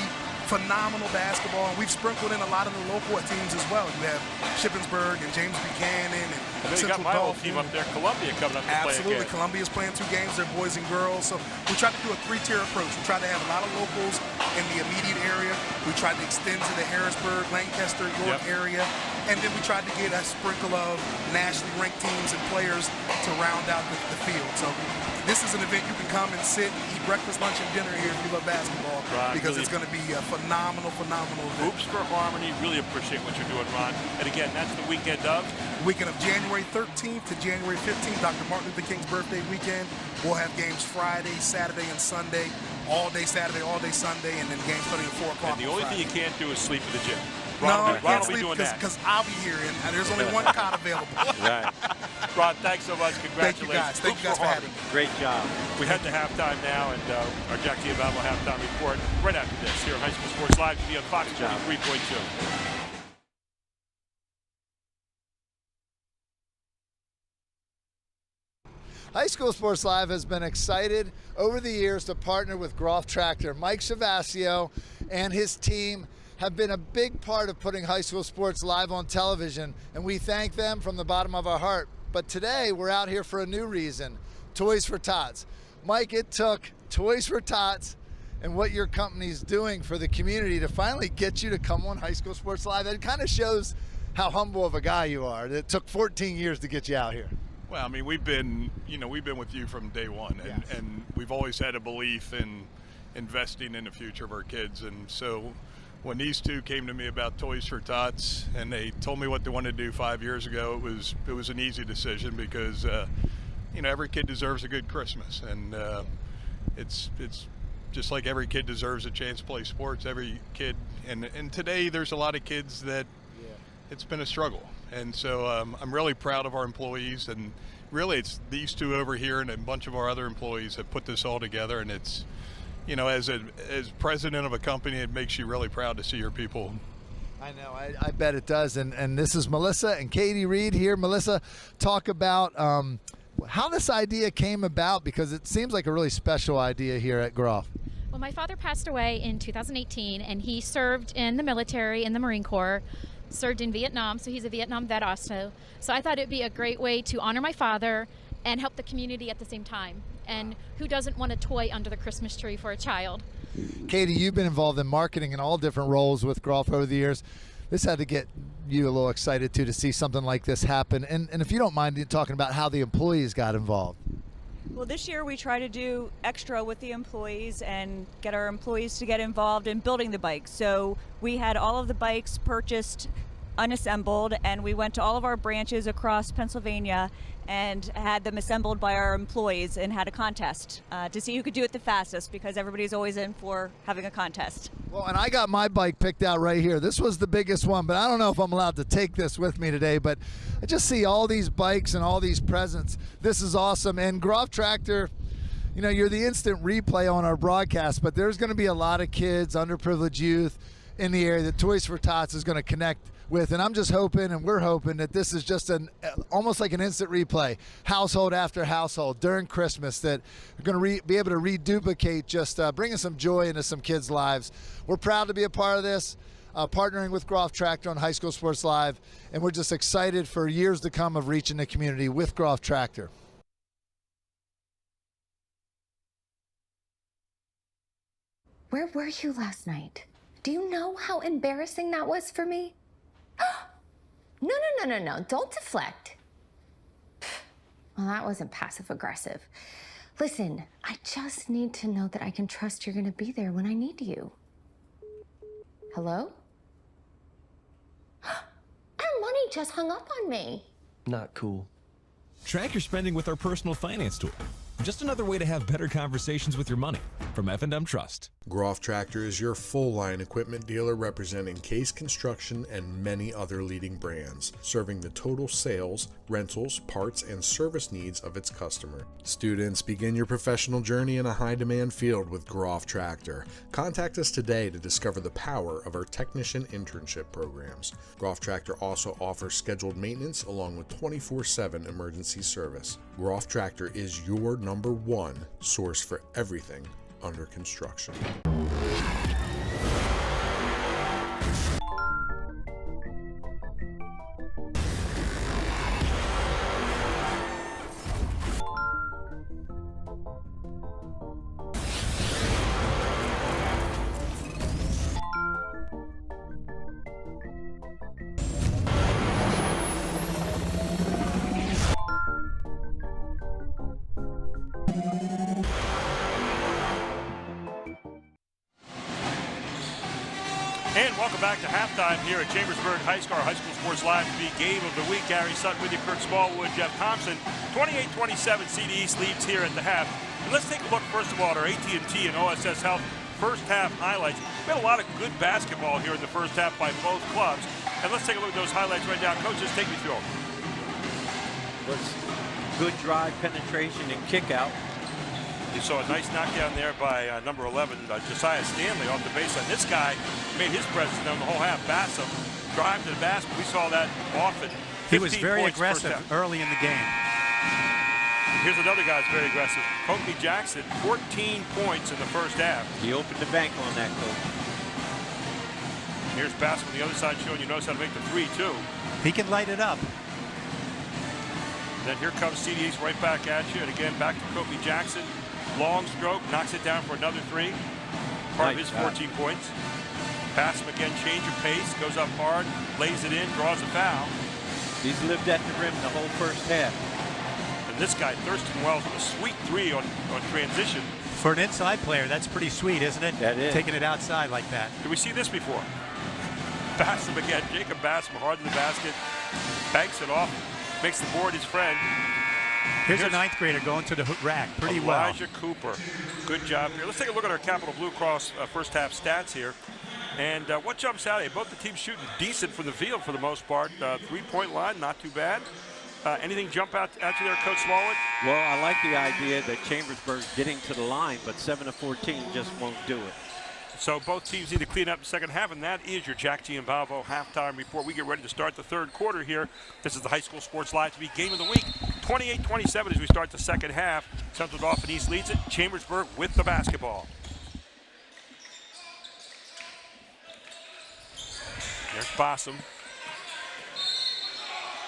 phenomenal basketball. And we've sprinkled in a lot of the local teams as well. You have Shippensburg and James Buchanan and then you got my old team up there, Columbia, coming up to play Absolutely. again. Columbia's playing 2 games. They're boys and girls. So we tried to do a 3-tier approach. We tried to have a lot of locals in the immediate area. We tried to extend to the Harrisburg, Lancaster, York area. And then we tried to get a sprinkle of nationally ranked teams and players to round out the field. So this is an event you can come and sit and eat breakfast, lunch, and dinner here if you love basketball, because it's going to be a phenomenal event. Hoops for Harmony. Really appreciate what you're doing, Ron. And again, that's the weekend of? Weekend of January 13th to January 15th, Dr. Martin Luther King's birthday weekend. We'll have games Friday, Saturday, and Sunday. All day Saturday, all day Sunday, and then games starting at 4 o'clock. And the only thing you can't do is sleep in the gym. Ron I can't will be sleep doing that. because I'll be here, and there's only one cot available. Right. Ron, thanks so much. Congratulations. Thank you guys for having me. Great job. We head to halftime now, and our Jack Giovanni halftime report right after this here on High School Sports Live on Fox 23.2. High School Sports Live has been excited over the years to partner with Groff Tractor. Mike Shavasio and his team have been a big part of putting high school sports live on television, and we thank them from the bottom of our heart. But today we're out here for a new reason, Toys for Tots. Mike, it took Toys for Tots and what your company's doing for the community to finally get you to come on High School Sports Live. It kind of shows how humble of a guy you are. It took 14 years to get you out here. Well, I mean, we've been with you from day one, and we've always had a belief in investing in the future of our kids. And so when these two came to me about Toys for Tots and they told me what they wanted to do 5 years ago, it was an easy decision because every kid deserves a good Christmas, and it's just like every kid deserves a chance to play sports. Every kid, and today there's a lot of kids that it's been a struggle. And so I'm really proud of our employees, and really it's these two over here and a bunch of our other employees have put this all together, and it's, you know, as president of a company, it makes you really proud to see your people. I know, I bet it does. And this is Melissa and Katie Reed here. Melissa, talk about how this idea came about, because it seems like a really special idea here at Groff. Well, my father passed away in 2018, and he served in the military, in the Marine Corps, served in Vietnam, so he's a Vietnam vet also. So I thought it'd be a great way to honor my father and help the community at the same time. And who doesn't want a toy under the Christmas tree for a child? Katie, you've been involved in marketing in all different roles with Groff over the years. This had to get you a little excited too, to see something like this happen. And if you don't mind talking about how the employees got involved. Well, this year we try to do extra with the employees and get our employees to get involved in building the bikes. So we had all of the bikes purchased unassembled, and we went to all of our branches across Pennsylvania and had them assembled by our employees and had a contest to see who could do it the fastest, because everybody's always in for having a contest. Well, and I got my bike picked out right here. This was the biggest one, but I don't know if I'm allowed to take this with me today, but I just see all these bikes and all these presents. This is awesome. And Groff Tractor, you know, you're the instant replay on our broadcast, but there's going to be a lot of kids, underprivileged youth in the area that Toys for Tots is going to connect with. And I'm just hoping, and we're hoping, that this is just almost like an instant replay, household after household during Christmas, that we're going to be able to reduplicate, just bringing some joy into some kids' lives. We're proud to be a part of this, partnering with Groff Tractor on High School Sports Live, and we're just excited for years to come of reaching the community with Groff Tractor. Where were you last night? Do you know how embarrassing that was for me? No. Don't deflect. Well, that wasn't passive aggressive. Listen, I just need to know that I can trust you're going to be there when I need you. Hello? Our money just hung up on me. Not cool. Track your spending with our personal finance tool. Just another way to have better conversations with your money. From F&M Trust. Groff Tractor is your full-line equipment dealer representing Case Construction and many other leading brands, serving the total sales, rentals, parts, and service needs of its customer. Students, begin your professional journey in a high-demand field with Groff Tractor. Contact us today to discover the power of our technician internship programs. Groff Tractor also offers scheduled maintenance along with 24/7 emergency service. Groff Tractor is your number one source for everything under construction. And welcome back to halftime here at Chambersburg High School, our High School Sports Live TV Game of the Week. Gary Sutton with you, Kurt Smallwood, Jeff Thompson. 28-27, CD East leads here at the half. And let's take a look, first of all, at our AT&T and OSS Health first half highlights. We had a lot of good basketball here in the first half by both clubs. And let's take a look at those highlights right now. Coaches, take me through them. Good drive, penetration, and kick out. You saw a nice knockdown there by number 11, Josiah Stanley, off the baseline. This guy made his presence down the whole half. Bassam drive to the basket. We saw that often. He was very aggressive early in the game. Here's another guy that's very aggressive. Courtney Jackson, 14 points in the first half. He opened the bank on that, Coach. Here's Bassam on the other side showing you knows how to make the three, too. He can light it up. Then here comes CD East right back at you. And again, back to Courtney Jackson. Long stroke, knocks it down for another three. Part of his 14 points. Bassam again, change of pace, goes up hard, lays it in, draws a foul. He's lived at the rim the whole first half. And this guy, Thurston Wells, with a sweet three on transition. For an inside player, that's pretty sweet, isn't it? That is. Taking it outside like that. Did we see this before? Bassam again, Jacob Bassam, hard in the basket, banks it off, makes the board his friend. Here's a ninth grader going to the rack pretty well. Elijah Cooper, good job here. Let's take a look at our Capital Blue Cross first half stats here. And what jumps out at you? Both the teams shooting decent from the field for the most part. 3-point line, not too bad. Anything jump out at you there, Coach Smallwood? Well, I like the idea that Chambersburg's getting to the line, but 7 of 14 just won't do it. So both teams need to clean up the second half, and that is your Jack Giambalvo halftime report. We get ready to start the third quarter here. This is the High School Sports Live TV Game of the Week. 28-27 as we start the second half. Central Dauphin East leads it. Chambersburg with the basketball. There's Bossum.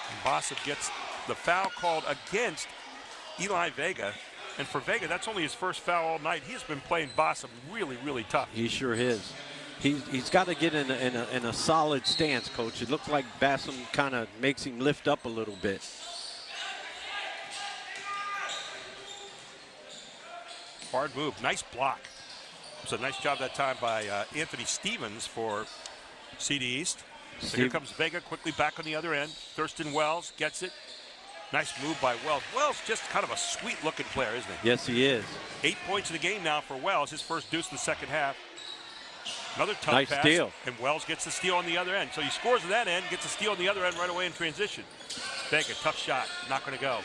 And Bossum gets the foul called against Eli Vega. And for Vega, that's only his first foul all night. He's been playing Bossum really, really tough. He sure is. He's got to get in a solid stance, Coach. It looks like Bossum kind of makes him lift up a little bit. Hard move. Nice block. It was a nice job that time by Anthony Stevens for CD East. So here comes Vega quickly back on the other end. Thurston Wells gets it. Nice move by Wells. Wells just kind of a sweet-looking player, isn't he? Yes, he is. 8 points in the game now for Wells. His first deuce in the second half. Another tough nice pass. Steal. And Wells gets the steal on the other end. So he scores at that end, gets the steal on the other end right away in transition. Vega, tough shot. Not going to go.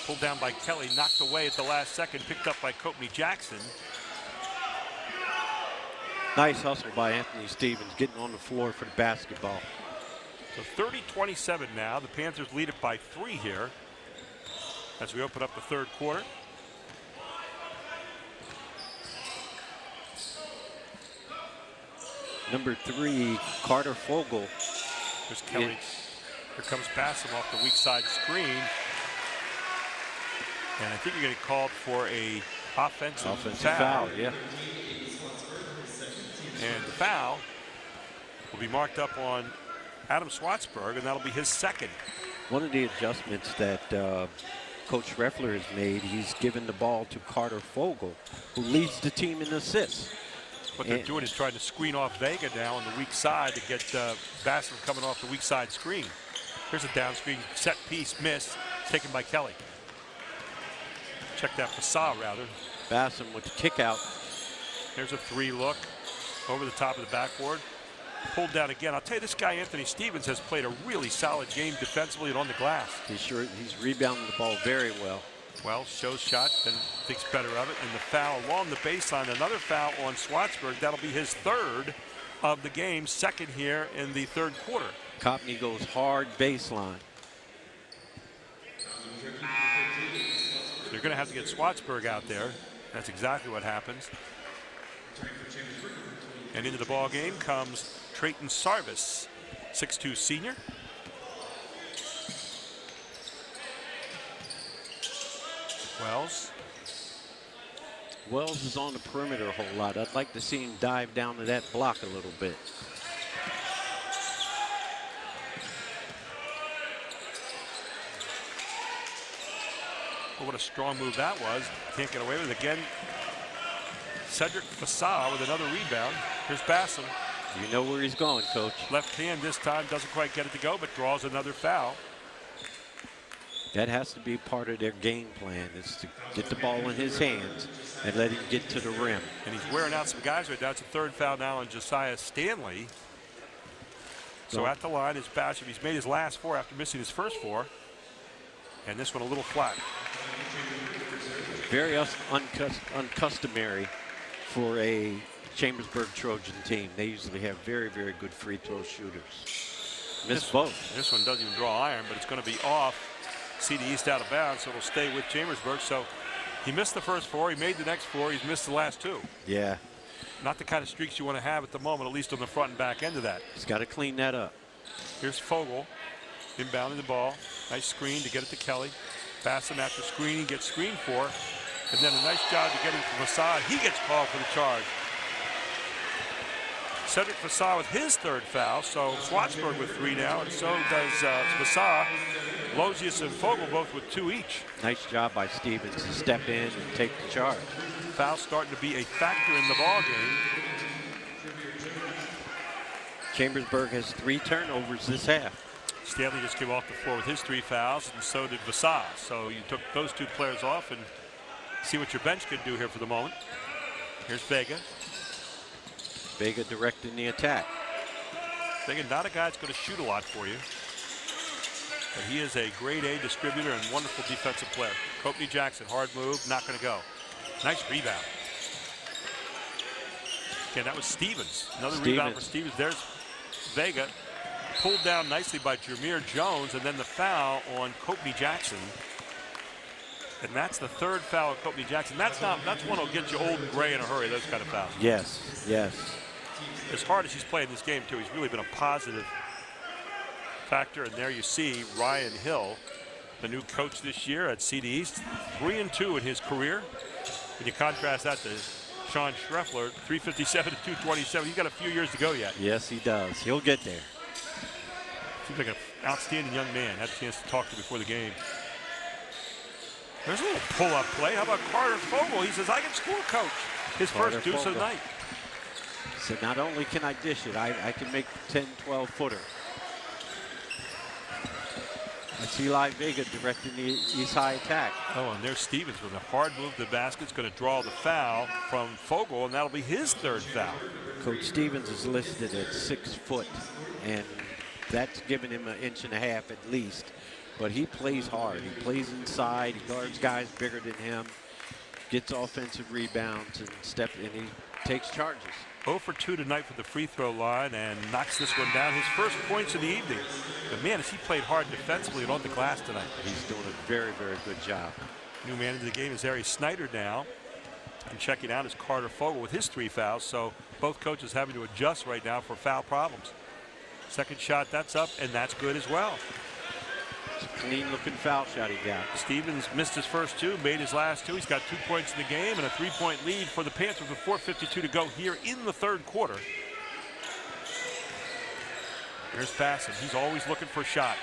Pulled down by Kelly, knocked away at the last second, picked up by Courtney Jackson. Nice hustle by Anthony Stevens, getting on the floor for the basketball. So 30-27 now. The Panthers lead it by 3 here as we open up the third quarter. Number 3, Carter Fogle. There's Kelly. Here comes Bassam off the weak side screen. And I think you're getting called for a offensive foul. Yeah. And the foul will be marked up on Adam Schwartzberg, and that'll be his second. One of the adjustments that Coach Reffler has made, he's given the ball to Carter Fogle, who leads the team in assists. What they're doing is trying to screen off Vega now on the weak side to get Bassam coming off the weak side screen. Here's a down screen, set piece, miss, taken by Kelly. Check that facade, rather. Bassam with the kick out. There's a 3 look over the top of the backboard. Pulled down again. I'll tell you, this guy, Anthony Stevens, has played a really solid game defensively and on the glass. He's rebounding the ball very well. Well, shows shot, then thinks better of it. And the foul along the baseline, another foul on Schwartzberg. That'll be his third of the game, second here in the third quarter. Copney goes hard baseline. So you're going to have to get Schwartzberg out there. That's exactly what happens. And into the ball game comes Trayton Sarvis, 6'2" senior. Wells is on the perimeter a whole lot. I'd like to see him dive down to that block a little bit. Well, what a strong move that was. Can't get away with it again. Cedric Fassah with another rebound. Here's Bassam. You know where he's going, Coach. Left hand this time, doesn't quite get it to go, but draws another foul. That has to be part of their game plan, is to get the ball in his hands and let him get to the rim. And he's wearing out some guys right now. It's a third foul now on Josiah Stanley. So at the line is Bassam. He's made his last 4 after missing his first 4. And this one a little flat. Very uncustomary for a Chambersburg Trojan team. They usually have very, very good free throw shooters. Missed both. This one doesn't even draw iron, but it's going to be off. CD East out of bounds, so it'll stay with Chambersburg. So he missed the first 4. He made the next 4. He's missed the last 2. Yeah. Not the kind of streaks you want to have at the moment, at least on the front and back end of that. He's got to clean that up. Here's Fogle inbounding the ball. Nice screen to get it to Kelly. Bassam after screening gets screened for. And then a nice job to get him from Fassad. He gets called for the charge. Cedric Fassad with his third foul. So Schwartzberg with 3 now, and so does Fassad. Losius and Fogle both with 2 each. Nice job by Stevens to step in and take the charge. Foul starting to be a factor in the ball game. Chambersburg has 3 turnovers this half. Stanley just came off the floor with his 3 fouls, and so did Vassar. So you took those 2 players off and see what your bench can do here for the moment. Here's Vega. Vega directing the attack. Vega, not a guy that's going to shoot a lot for you. But he is a grade A distributor and wonderful defensive player. Courtney Jackson, hard move, not going to go. Nice rebound. Again, that was Stevens. Another rebound for Stevens. There's Vega. Pulled down nicely by Jameer Jones, and then the foul on Courtney Jackson. And that's the third foul of Courtney Jackson. That's one that'll get you old and gray in a hurry, those kind of fouls. Yes, yes. As hard as he's played this game, too, he's really been a positive factor. And there you see Ryan Hill, the new coach this year at CD East, 3-2 in his career. And you contrast that to Sean Schreffler, 357 to 227. He's got a few years to go yet. Yes, he does. He'll get there. Seems like an outstanding young man. Had a chance to talk to before the game. There's a little pull-up play. How about Carter Fogle? He says, I can score, coach. His first deuce of the night. So not only can I dish it, I can make 10, 12-footer. That's Eli Vega directing the East High attack. Oh, and there's Stevens with a hard move to the basket. It's going to draw the foul from Fogle, and that'll be his third foul. Coach Stevens is listed at 6 foot, and that's giving him 1.5 inches at least. But he plays hard. He plays inside. He guards guys bigger than him, gets offensive rebounds, and he takes charges. 0 for 2 tonight for the free throw line and knocks this one down. His first points of the evening. But man, has he played hard defensively and on the glass tonight. He's doing a very, very good job. New man into the game is Ari Snyder now. And checking out is Carter Fogle with his 3 fouls. So both coaches having to adjust right now for foul problems. Second shot, that's up, and that's good as well. It's a clean-looking foul shot he got. Stevens missed his first 2, made his last 2. He's got 2 points in the game and a 3-point lead for the Panthers with 4:52 to go here in the third quarter. Here's Bassett. He's always looking for a shot.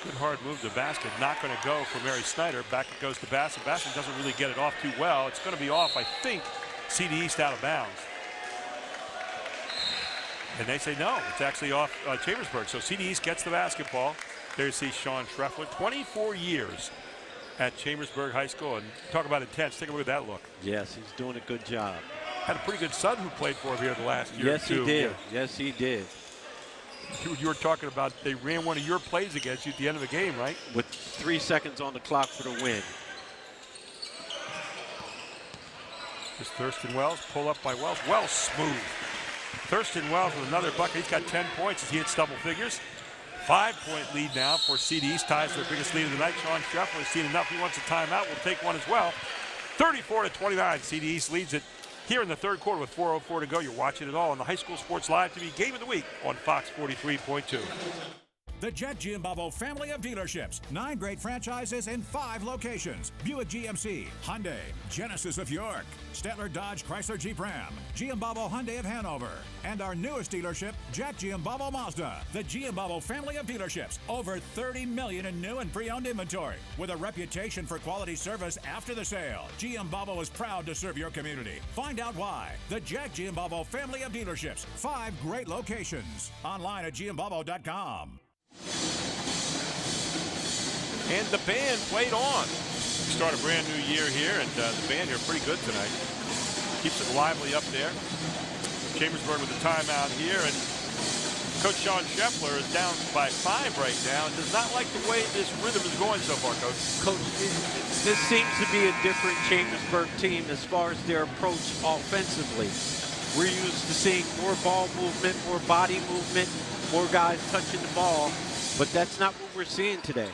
Good hard move to the basket. Not going to go for Mary Snyder. Back it goes to Bassett. Bassett doesn't really get it off too well. It's going to be off, I think, CD East out of bounds. And they say no, it's actually off Chambersburg. So CD East gets the basketball. There you see Sean Schreffler, 24 years at Chambersburg High School. And talk about intense. Take a look at that look. Yes, he's doing a good job. Had a pretty good son who played for him here the last year. Yes, he did. Yes, he did. You were talking about they ran one of your plays against you at the end of the game, right? With 3 seconds on the clock for the win. There's Thurston Wells, pull up by Wells. Wells smooth. Thurston Wells with another bucket. He's got 10 points as he hits double figures. 5-point lead now for CD East. Ties their biggest lead of the night. Sean Schreffler has seen enough. He wants a timeout. We'll take one as well. 34 to 29. CD East leads it here in the third quarter with 4:04 to go. You're watching it all on the High School Sports Live TV Game of the Week on Fox 43.2. The Jet Giambavo family of dealerships. 9 great franchises in 5 locations. Buick GMC, Hyundai, Genesis of York, Stettler Dodge Chrysler Jeep Ram, Giambavo Hyundai of Hanover, and our newest dealership, Jack Giambavo Mazda. The Giambavo family of dealerships. Over 30 million in new and pre-owned inventory. With a reputation for quality service after the sale, Giambavo is proud to serve your community. Find out why. The Jack Giambavo family of dealerships. 5 great locations. Online at giambavo.com. And the band played on. We start a brand new year here, and the band here pretty good tonight. Keeps it lively up there. Chambersburg with a timeout here, and Coach Sean Schreffler is down by 5 right now and does not like the way this rhythm is going so far, Coach. Coach, this seems to be a different Chambersburg team as far as their approach offensively. We're used to seeing more ball movement, more body movement, more guys touching the ball, but that's not what we're seeing today.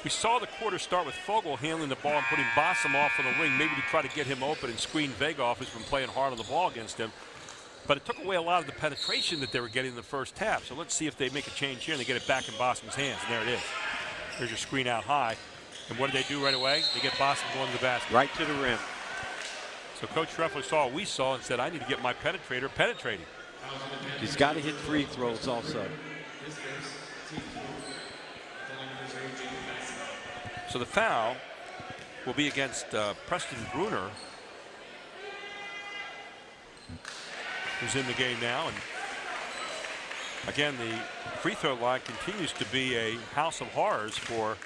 We saw the quarter start with Fogle handling the ball and putting Bossum off on the wing, maybe to try to get him open and screen Vega off, who's been playing hard on the ball against him. But it took away a lot of the penetration that they were getting in the first half. So let's see if they make a change here and they get it back in Bossum's hands. And there it is. There's your screen out high. And what do they do right away? They get Bossum going to the basket. Right to the rim. So Coach Schreffler saw what we saw and said, I need to get my penetrator penetrating. He's got to hit free throws also. So the foul will be against Preston Bruner, who's in the game now. And again, the free throw line continues to be a house of horrors for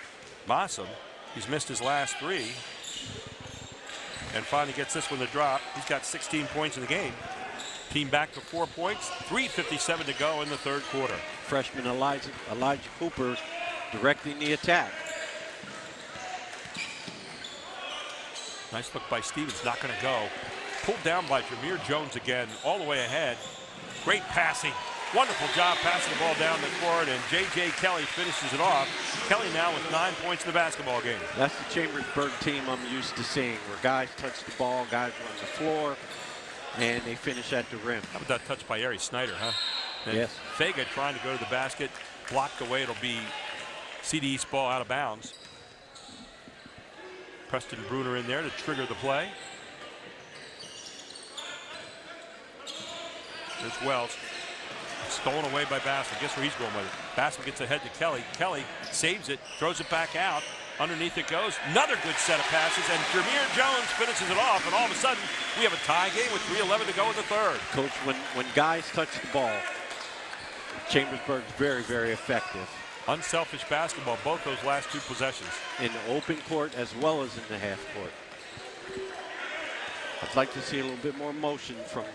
Bossum. He's missed his last 3. and finally gets this one to drop. He's got 16 points in the game. Team back to 4 points, 3:57 to go in the third quarter. Freshman Elijah Cooper directing the attack. Nice look by Stevens, not going to go. Pulled down by Jameer Jones again, all the way ahead. Great passing. Wonderful job passing the ball down the court, and J.J. Kelly finishes it off. Kelly now with 9 points in the basketball game. That's the Chambersburg team I'm used to seeing, where guys touch the ball, guys run the floor, and they finish at the rim. How about that touch by Ari Snyder, huh? And yes. Vega trying to go to the basket, blocked away. It'll be CD East ball out of bounds. Preston Bruner in there to trigger the play. There's Wells. Stolen away by Bassam. Guess where he's going with it. Bassam gets ahead to Kelly. Kelly saves it, throws it back out. Underneath it goes. Another good set of passes, and Jameer Jones finishes it off, and all of a sudden, we have a tie game with 3:11 to go in the third. Coach, when guys touch the ball, Chambersburg's very, very effective. Unselfish basketball, both those last two possessions. In the open court as well as in the half court. I'd like to see a little bit more motion from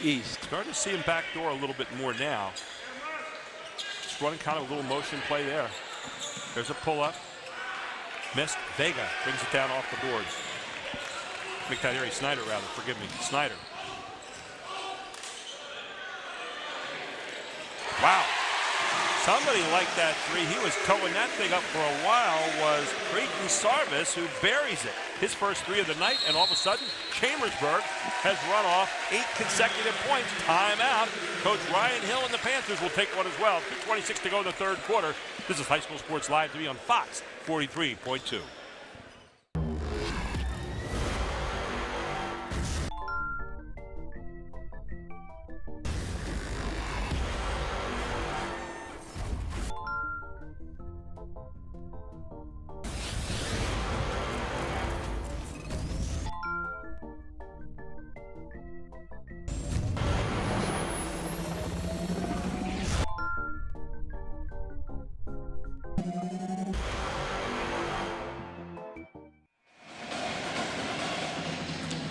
East. Starting to see him backdoor a little bit more now. Just running kind of a little motion play there. There's a pull-up. Missed. Vega brings it down off the boards. Make that Ari Snyder, rather. Forgive me. Snyder. Wow. Somebody like that three. He was towing that thing up for a while, was Creighton Sarvis, who buries it. His first three of the night, and all of a sudden, Chambersburg has run off 8 consecutive points. Timeout. Coach Ryan Hill and the Panthers will take one as well. 2:26 to go in the third quarter. This is High School Sports Live TV on Fox 43.2.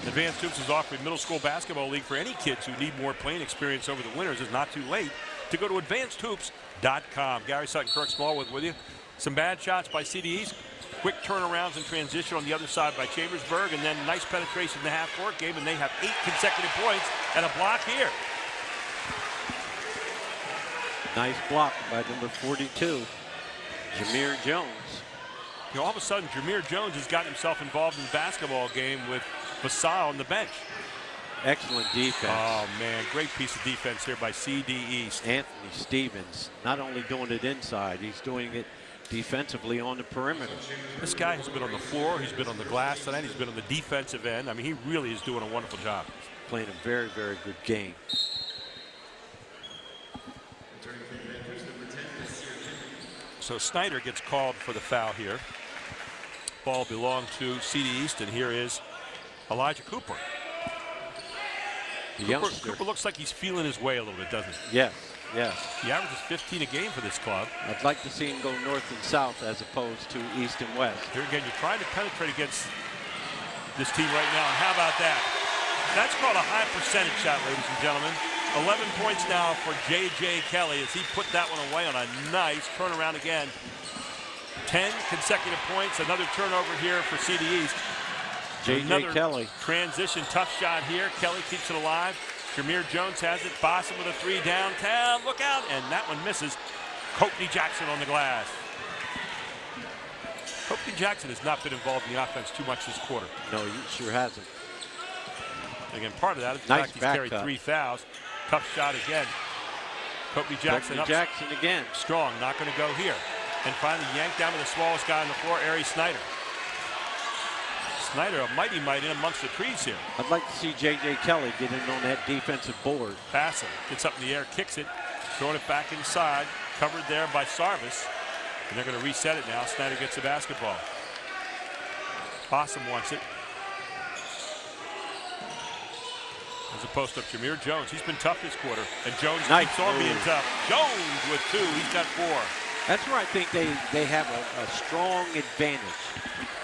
Advanced Hoops is offering middle school basketball league for any kids who need more playing experience over the winters. It's not too late to go to advancedhoops.com. Gary Sutton, Kirk Smallwood with you. Some bad shots by CD East. Quick turnarounds and transition on the other side by Chambersburg, and then nice penetration in the half-court game, and they have 8 consecutive points and a block here. Nice block by number 42, Jameer Jones. You know, all of a sudden, Jameer Jones has gotten himself involved in the basketball game with Vasal on the bench. Excellent defense. Oh, man, great piece of defense here by CD East. Anthony Stevens, not only doing it inside, he's doing it defensively on the perimeter. This guy has been on the floor, he's been on the glass tonight, he's been on the defensive end. I mean, he really is doing a wonderful job. Playing a very, very good game. So Snyder gets called for the foul here. Ball belonged to CD East, and here is Elijah Cooper. Cooper looks like he's feeling his way a little bit, doesn't he? Yes, yes. He averages 15 a game for this club. I'd like to see him go north and south as opposed to east and west. Here again, you're trying to penetrate against this team right now, and how about that? That's called a high percentage shot, ladies and gentlemen. 11 points now for J.J. Kelly as he put that one away on a nice turnaround again. 10 consecutive points, another turnover here for CD East. J.J. Kelly. Transition, tough shot here. Kelly keeps it alive. Jameer Jones has it. Boston with a three downtown. Look out, and that one misses. Courtney Jackson on the glass. Courtney Jackson has not been involved in the offense too much this quarter. No, he sure hasn't. Again, part of that is the nice fact he's carried 3 fouls. Tough shot again. Courtney Jackson up. Jackson again. Strong, not going to go here. And finally yanked down to the smallest guy on the floor, Ari Snyder. Snyder, a mighty might in amongst the trees here. I'd like to see J.J. Kelly get in on that defensive board. Passing, gets up in the air, kicks it, throwing it back inside, covered there by Sarvis. And they're going to reset it now. Snyder gets the basketball. Possum wants it. As a post-up, Jameer Jones. He's been tough this quarter. And Jones keeps on being tough. Jones with 2. He's got 4. That's where I think they have a strong advantage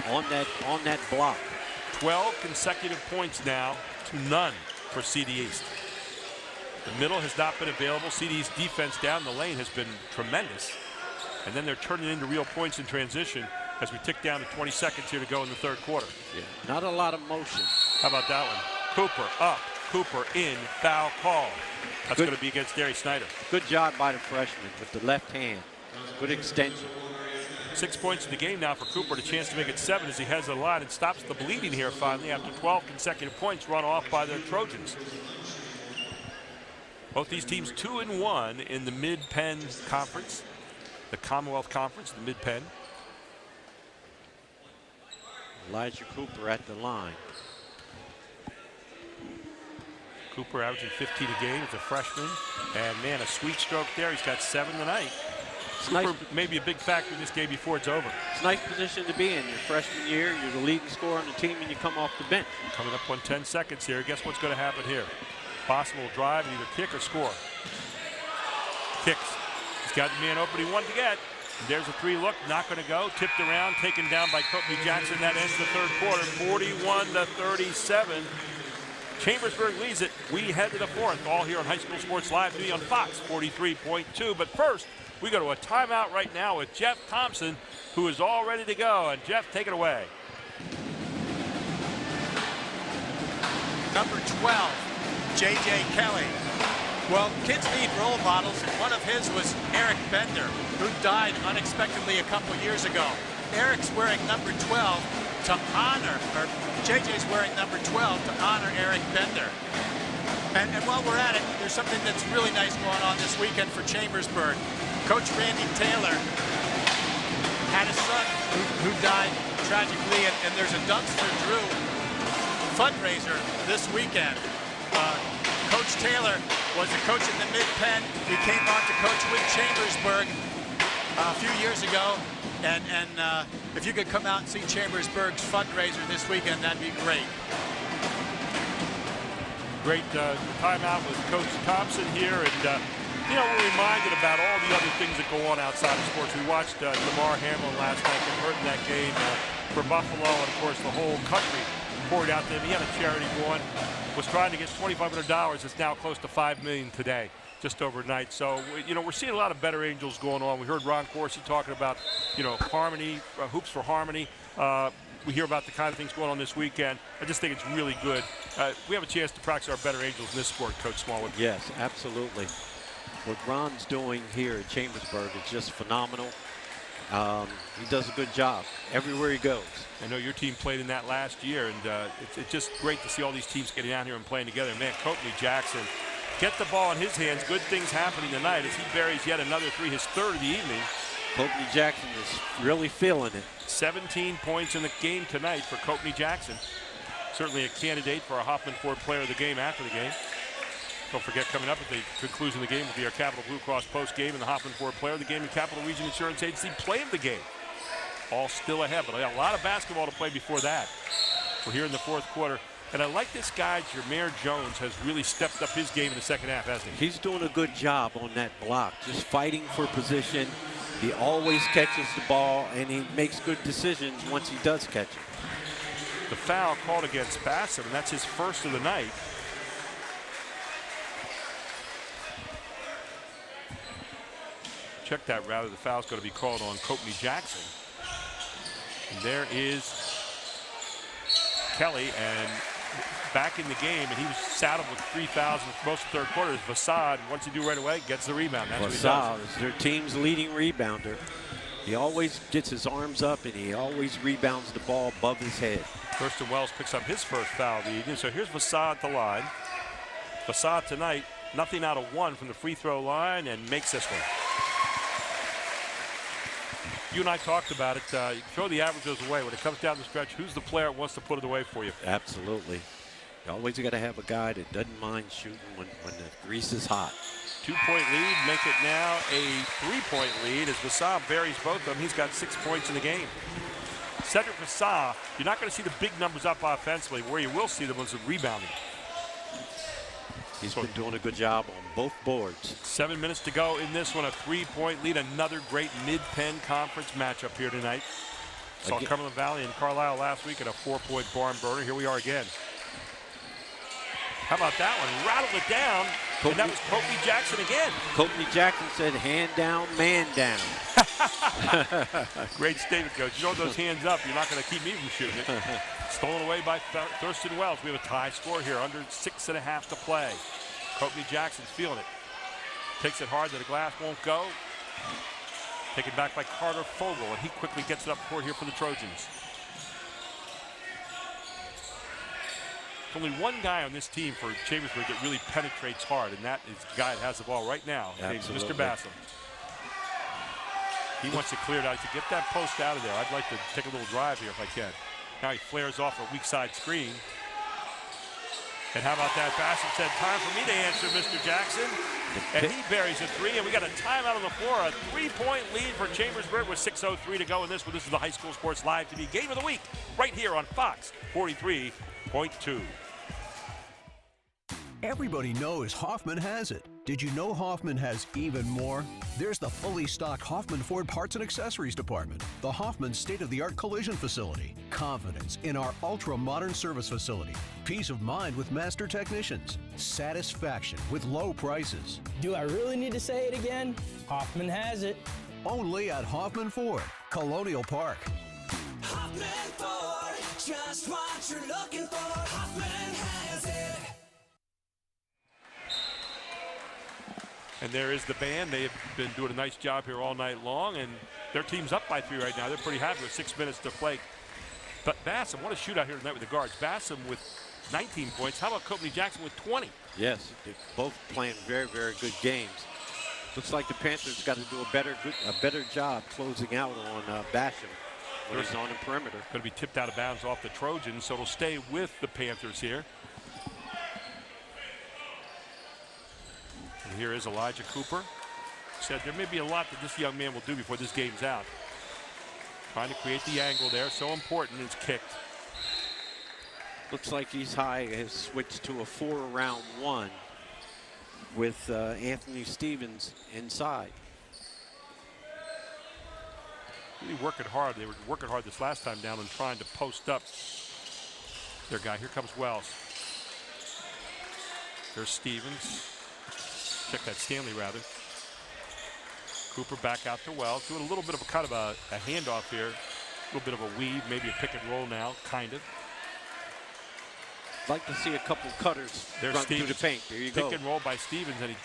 on that block. 12 consecutive points now to none for CD East. The middle has not been available. CD's defense down the lane has been tremendous. And then they're turning into real points in transition as we tick down to 20 seconds here to go in the third quarter. Yeah, not a lot of motion. How about that one? Cooper up, Cooper in, foul call. That's going to be against Darius Snyder. Good job by the freshman with the left hand. Good extension. 6 points in the game now for Cooper, a chance to make it 7 as he has the line and stops the bleeding here finally after 12 consecutive points run off by the Trojans. Both these teams 2-1 in the Mid-Penn Conference, the Commonwealth Conference, the Mid-Penn. Elijah Cooper at the line. Cooper averaging 15 a game as a freshman. And man, a sweet stroke there. He's got 7 tonight. Cooper Nice. may be a big factor in this game before it's over. It's a nice position to be in. Your freshman year, you're the leading scorer on the team, and you come off the bench. Coming up on 10 seconds here. Guess what's going to happen here? Boston will drive and either kick or score. Kicks. He's got the man open he wanted to get. And there's a 3 look, not going to go. Tipped around, taken down by Courtney Jackson. That ends the third quarter, 41-37. Chambersburg leads it. We head to the fourth, all here on High School Sports Live TV on Fox 43.2. But first, we go to a timeout right now with Jeff Thompson, who is all ready to go. And Jeff, take it away. Number 12, J.J. Kelly. Well, kids need role models, and one of his was Eric Bender, who died unexpectedly a couple years ago. Eric's wearing number 12 to honor, or JJ's wearing number 12 to honor Eric Bender. And while we're at it, there's something that's really nice going on this weekend for Chambersburg. Coach Randy Taylor had a son who died tragically, and there's a Dunks for Drew fundraiser this weekend. Coach Taylor was a coach in the Mid-Penn. He came on to coach with Chambersburg a few years ago. And if you could come out and see Chambersburg's fundraiser this weekend, that'd be great. Great timeout with Coach Thompson here. And, you know, we're reminded about all the other things that go on outside of sports. We watched Lamar Hamlin last night get hurt in that game for Buffalo. And, of course, the whole country poured out to him. He had a charity going. Was trying to get $2,500. It's now close to $5 million today, just overnight. So, you know, we're seeing a lot of better angels going on. We heard Ron Corsi talking about, you know, harmony, hoops for harmony. We hear about the kind of things going on this weekend. I just think it's really good. We have a chance to practice our better angels in this sport, Coach Smallwood. Yes, absolutely. What Ron's doing here at Chambersburg is just phenomenal. He does a good job everywhere he goes. I know your team played in that last year, and it's just great to see all these teams getting out here and playing together. Man, Courtney Jackson, get the ball in his hands. Good things happening tonight as he buries yet another 3, his 3rd of the evening. Courtney Jackson is really feeling it. 17 points in the game tonight for Courtney Jackson. Certainly a candidate for a Hoffman Ford Player of the Game after the game. Don't forget, coming up at the conclusion of the game will be our Capital Blue Cross post game and the Hoffman Ford Player of the Game and Capital Region Insurance Agency Play of the Game. All still ahead, but a lot of basketball to play before that. We're here in the fourth quarter. And I like this guy, Jameer Jones, has really stepped up his game in the second half, hasn't he? He's doing a good job on that block, just fighting for position. He always catches the ball, and he makes good decisions once he does catch it. The foul called against Bassam, and that's his 1st of the night. Check that, rather. The foul's going to be called on Courtney Jackson. And there is Kelly, and back in the game, and he was saddled with 3 fouls in most of the third quarter. Vasad, what's he do right away? Gets the rebound. That's what he does. Vasad is their team's leading rebounder. He always gets his arms up, and he always rebounds the ball above his head. Thurston Wells picks up his 1st foul of the evening. So here's Vasad at the line. Vasad tonight, nothing out of 1 from the free throw line, and makes this one. You and I talked about it. You can throw the averages away. When it comes down the stretch, who's the player that wants to put it away for you? Absolutely. You always got to have a guy that doesn't mind shooting when the grease is hot. 2-point lead, make it now a 3-point lead as Vasad buries both of them. He's got 6 points in the game. Cedric Vasad, you're not going to see the big numbers up offensively. Where you will see them is the rebounding. He's been doing a good job on both boards. 7 minutes to go in this one. A 3-point lead. Another great Mid-Penn Conference matchup here tonight. Saw Cumberland Valley and Carlisle last week in a 4-point barn burner. Here we are again. How about that one? Rattled it down, and that was Courtney Jackson again. Courtney Jackson said, hand down, man down. Great statement, Coach. You don't those hands up, you're not going to keep me from shooting it. Stolen away by Thurston Wells. We have a tie score here, under 6.5 to play. Courtney Jackson's feeling it. Takes it hard, the glass won't go. Taken back by Carter Fogle, and he quickly gets it up court here for the Trojans. There's only one guy on this team for Chambersburg that really penetrates hard, and that is the guy that has the ball right now, Mr. Bassam. He wants it cleared out. He said, get that post out of there. I'd like to take a little drive here if I can. Now he flares off a weak side screen. And how about that? Bassam said, time for me to answer, Mr. Jackson. And he buries a three, and we got a timeout on the floor. A 3-point lead for Chambersburg with 6:03 to go in this one. This is the High School Sports Live TV Game of the Week right here on Fox 43.2. Everybody knows Hoffman has it. Did you know Hoffman has even more? There's the fully stocked Hoffman Ford Parts and Accessories Department, the Hoffman state-of-the-art collision facility, confidence in our ultra-modern service facility, peace of mind with master technicians, satisfaction with low prices. Do I really need to say it again? Hoffman has it. Only at Hoffman Ford, Colonial Park. Hoffman Ford, just what you're looking for. Hoffman has it. And there is the band. They have been doing a nice job here all night long, and their team's up by 3 right now. They're pretty happy with 6 minutes to play. But Bassam, what a shootout here tonight with the guards. Bassam with 19 points. How about Courtney Jackson with 20? Yes, they're both playing very, very good games. Looks like the Panthers got to do a better job closing out on Basham when he's on the perimeter. Going to be tipped out of bounds off the Trojans, so it'll stay with the Panthers here. And here is Elijah Cooper. Said there may be a lot that this young man will do before this game's out. Trying to create the angle there, so important. It's kicked. Looks like East High has switched to a 4-round 1 with Anthony Stevens inside. Really working hard. They were working hard this last time down and trying to post up their guy. Here comes Wells. There's Stevens. Check that, Stanley rather. Cooper back out to Wells, doing a little bit of a kind of a handoff here. A little bit of a weave, maybe a pick and roll now, kind of. Like to see a couple cutters There's run Stevens. through the paint. There you go. Pick and roll by Stevens, and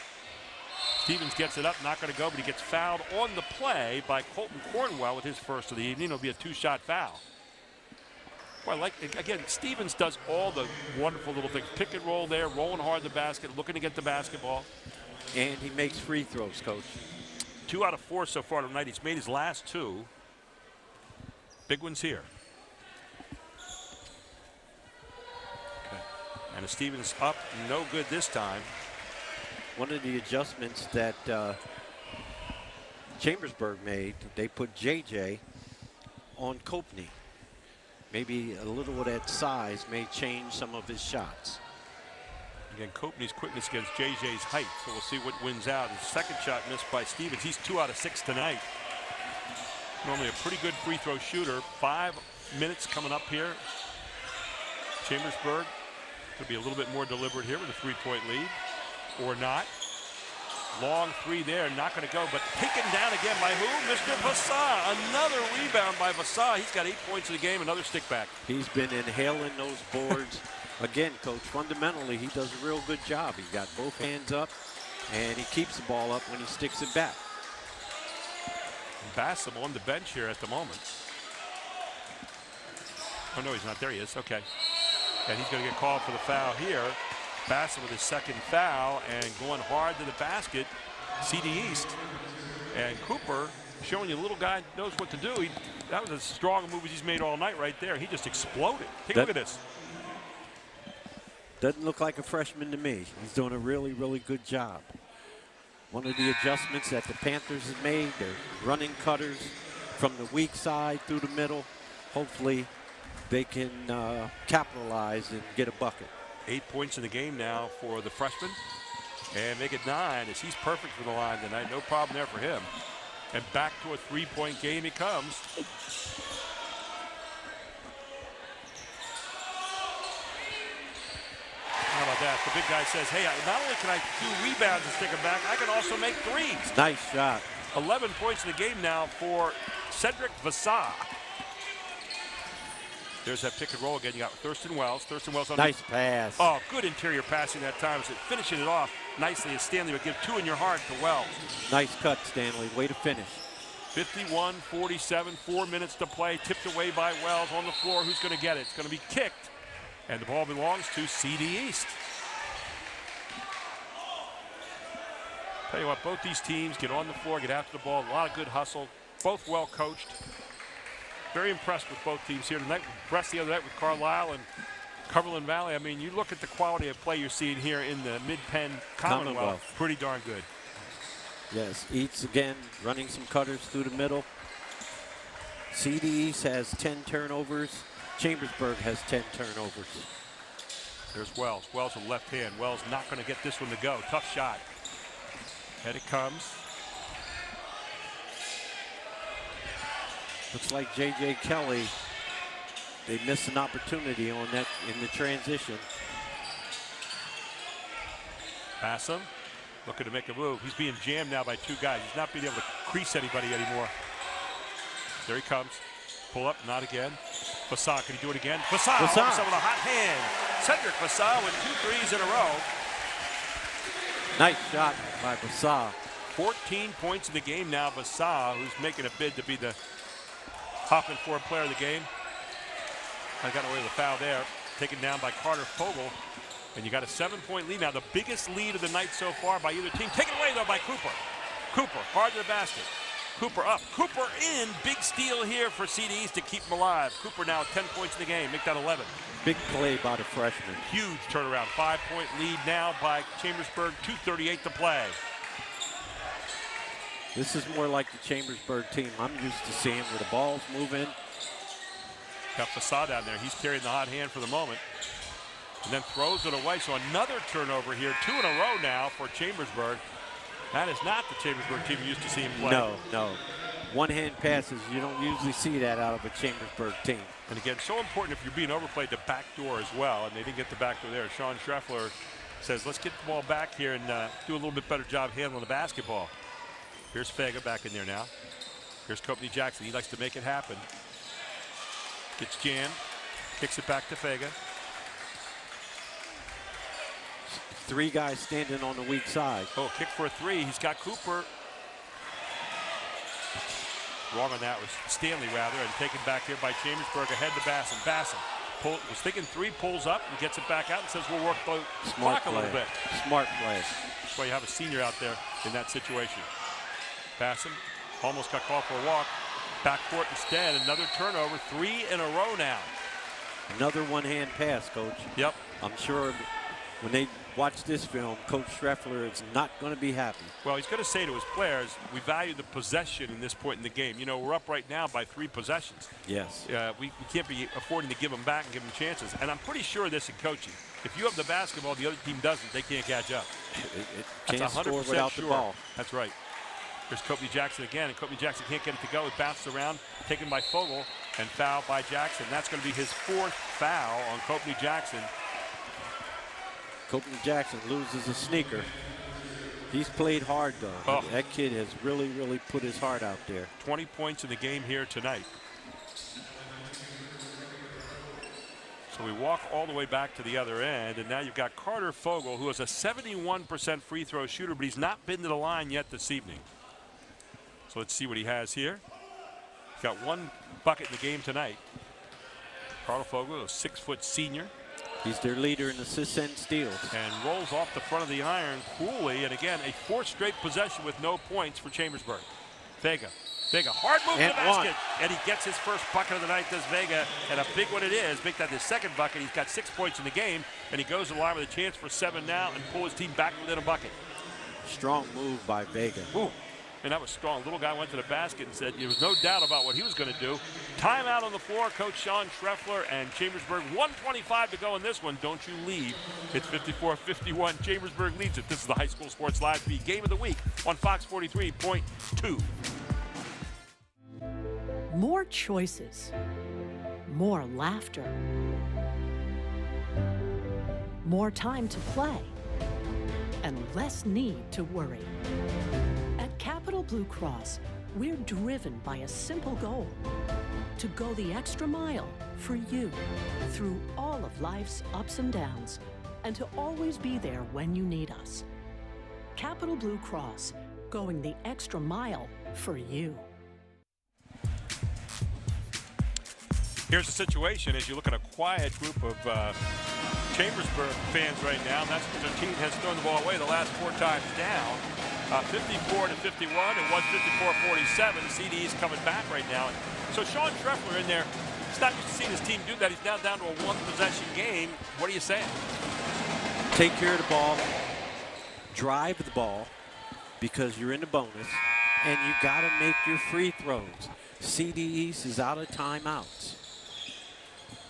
Stevens gets it up, not going to go, but he gets fouled on the play by Colton Cornwell with his first of the evening. It'll be a 2-shot foul. Well, again, Stevens does all the wonderful little things. Pick and roll there, rolling hard the basket, looking to get the basketball. And he makes free throws, Coach. 2 out of 4 so far tonight. He's made his last 2. Big ones here. Okay. And Stevens up, no good this time. One of the adjustments that Chambersburg made, they put JJ on Copeney. Maybe a little of that size may change some of his shots. Again, Copeney's quickness against JJ's height, so we'll see what wins out. His second shot missed by Stevens. He's 2 out of 6 tonight. Normally a pretty good free throw shooter. 5 minutes coming up here. Chambersburg could be a little bit more deliberate here with a 3-point lead, or not. Long 3 there, not going to go, but taken down again by who? Mr. Vassar. Another rebound by Vassar. He's got 8 points in the game, another stick back. He's been inhaling those boards. Again, Coach, fundamentally, he does a real good job. He's got both hands up, and he keeps the ball up when he sticks it back. Bassam on the bench here at the moment. Oh, no, he's not. There he is. Okay. And he's going to get called for the foul here. Bassam with his second foul and going hard to the basket. CD East. And Cooper showing you a little guy knows what to do. That was as strong a move as he's made all night right there. He just exploded. Take a look at this. Doesn't look like a freshman to me. He's doing a really, really good job. One of the adjustments that the Panthers have made, they're running cutters from the weak side through the middle. Hopefully they can capitalize and get a bucket. 8 points in the game now for the freshman. And make it 9 as he's perfect for the line tonight. No problem there for him. And back to a 3-point game he comes. that. The big guy says, hey, not only can I do rebounds and stick them back, I can also make threes. Nice shot. 11 points in the game now for Cedric Vassar. There's that pick and roll again. You got Thurston Wells. Thurston Wells on nice pass. Oh, good interior passing that time. As it finishing it off nicely as Stanley would give 2 in your heart to Wells. Nice cut, Stanley. Way to finish. 51-47, 4 minutes to play. Tipped away by Wells on the floor. Who's going to get it? It's going to be kicked. And the ball belongs to CD East. Tell you what, both these teams get on the floor, get after the ball. A lot of good hustle. Both well coached. Very impressed with both teams here tonight. Impressed the other night with Carlisle and Cumberland Valley. I mean, you look at the quality of play you're seeing here in the Mid-Penn Commonwealth. Pretty darn good. Yes, Eats again running some cutters through the middle. CD East has 10 turnovers. Chambersburg has 10 turnovers. There's Wells. Wells with left hand. Wells not going to get this one to go. Tough shot. And it comes. Looks like J.J. Kelly, they missed an opportunity on that in the transition. Bassam looking to make a move. He's being jammed now by 2 guys. He's not being able to crease anybody anymore. There he comes. Pull up, not again. Vassar, can he do it again? Vassar with a hot hand. Cedric Vassar with 2 threes in a row. Nice shot by Vassar. 14 points in the game now. Vassar, who's making a bid to be the Hoffman Ford player of the game. I got away with a foul there. Taken down by Carter Fogle. And you got a 7-point lead now. The biggest lead of the night so far by either team. Taken away, though, by Cooper. Cooper, hard to the basket. Cooper up. Cooper in. Big steal here for CD East to keep him alive. Cooper now 10 points in the game. Make that 11. Big play by the freshman. Huge turnaround. 5-point lead now by Chambersburg. 2:38 to play. This is more like the Chambersburg team I'm used to seeing where the ball's moving. Got Vassar down there. He's carrying the hot hand for the moment. And then throws it away. So another turnover here. 2 in a row now for Chambersburg. That is not the Chambersburg team you used to see him play. No, no. One-hand passes, you don't usually see that out of a Chambersburg team. And again, so important if you're being overplayed, the back door as well. And they didn't get the back door there. Sean Schreffler says, let's get the ball back here and do a little bit better job handling the basketball. Here's Fega back in there now. Here's Courtney Jackson. He likes to make it happen. Gets jammed. Kicks it back to Fega. 3 guys standing on the weak side. Oh, kick for a 3. He's got Cooper. Wrong on that was Stanley, rather, and taken back here by Chambersburg ahead to Bassam. Bassam was thinking 3, pulls up and gets it back out and says we'll work the clock a little bit. Smart play. That's why you have a senior out there in that situation. Bassam almost got called for a walk. Backcourt instead. Another turnover. 3 in a row now. Another one-hand pass, Coach. Yep. I'm sure when they watch this film, Coach Schreffler is not going to be happy. Well, he's going to say to his players, we value the possession in this point in the game. You know, we're up right now by 3 possessions. Yes. We can't be affording to give them back and give them chances. And I'm pretty sure this in coaching. If you have the basketball, the other team doesn't, they can't catch up. Can't score without the ball. That's right. There's Courtney Jackson again, and Courtney Jackson can't get it to go. It bounced around, taken by Fogle, and fouled by Jackson. That's going to be his 4th foul on Courtney Jackson. Courtney Jackson loses a sneaker. He's played hard, though. Oh. That kid has really, really put his heart out there. 20 points in the game here tonight. So we walk all the way back to the other end, and now you've got Carter Fogle, who is a 71% free throw shooter, but he's not been to the line yet this evening. So let's see what he has here. He's got 1 bucket in the game tonight. Carter Fogle, a 6-foot senior. He's their leader in assists and steals. And rolls off the front of the iron coolly, and again, a 4th straight possession with no points for Chambersburg. Vega, hard move to the basket, and he gets his first bucket of the night, does Vega, and a big one it is. Make that his 2nd bucket. He's got 6 points in the game, and he goes to the line with a chance for 7 now and pull his team back within a bucket. Strong move by Vega. Ooh. And that was strong. Little guy went to the basket and said there was no doubt about what he was going to do. Timeout on the floor, Coach Sean Schreffler and Chambersburg. 1:25 to go in this one. Don't you leave. It's 54-51. Chambersburg leads it. This is the High School Sports Live feed game of the week on Fox 43.2. More choices, more laughter, more time to play, and less need to worry. At Capital Blue Cross, we're driven by a simple goal: to go the extra mile for you through all of life's ups and downs, and to always be there when you need us. Capital Blue Cross, going the extra mile for you. Here's the situation as you look at a quiet group of Chambersburg fans right now. And that's because their team has thrown the ball away the last 4 times down. 54 to 51. It was 54-47. CDE's coming back right now. So Sean Treffler in there. He's not used to seeing his team do that. He's now down to a 1-possession game. What are you saying? Take care of the ball. Drive the ball because you're in the bonus. And you got to make your free throws. CD East is out of timeouts.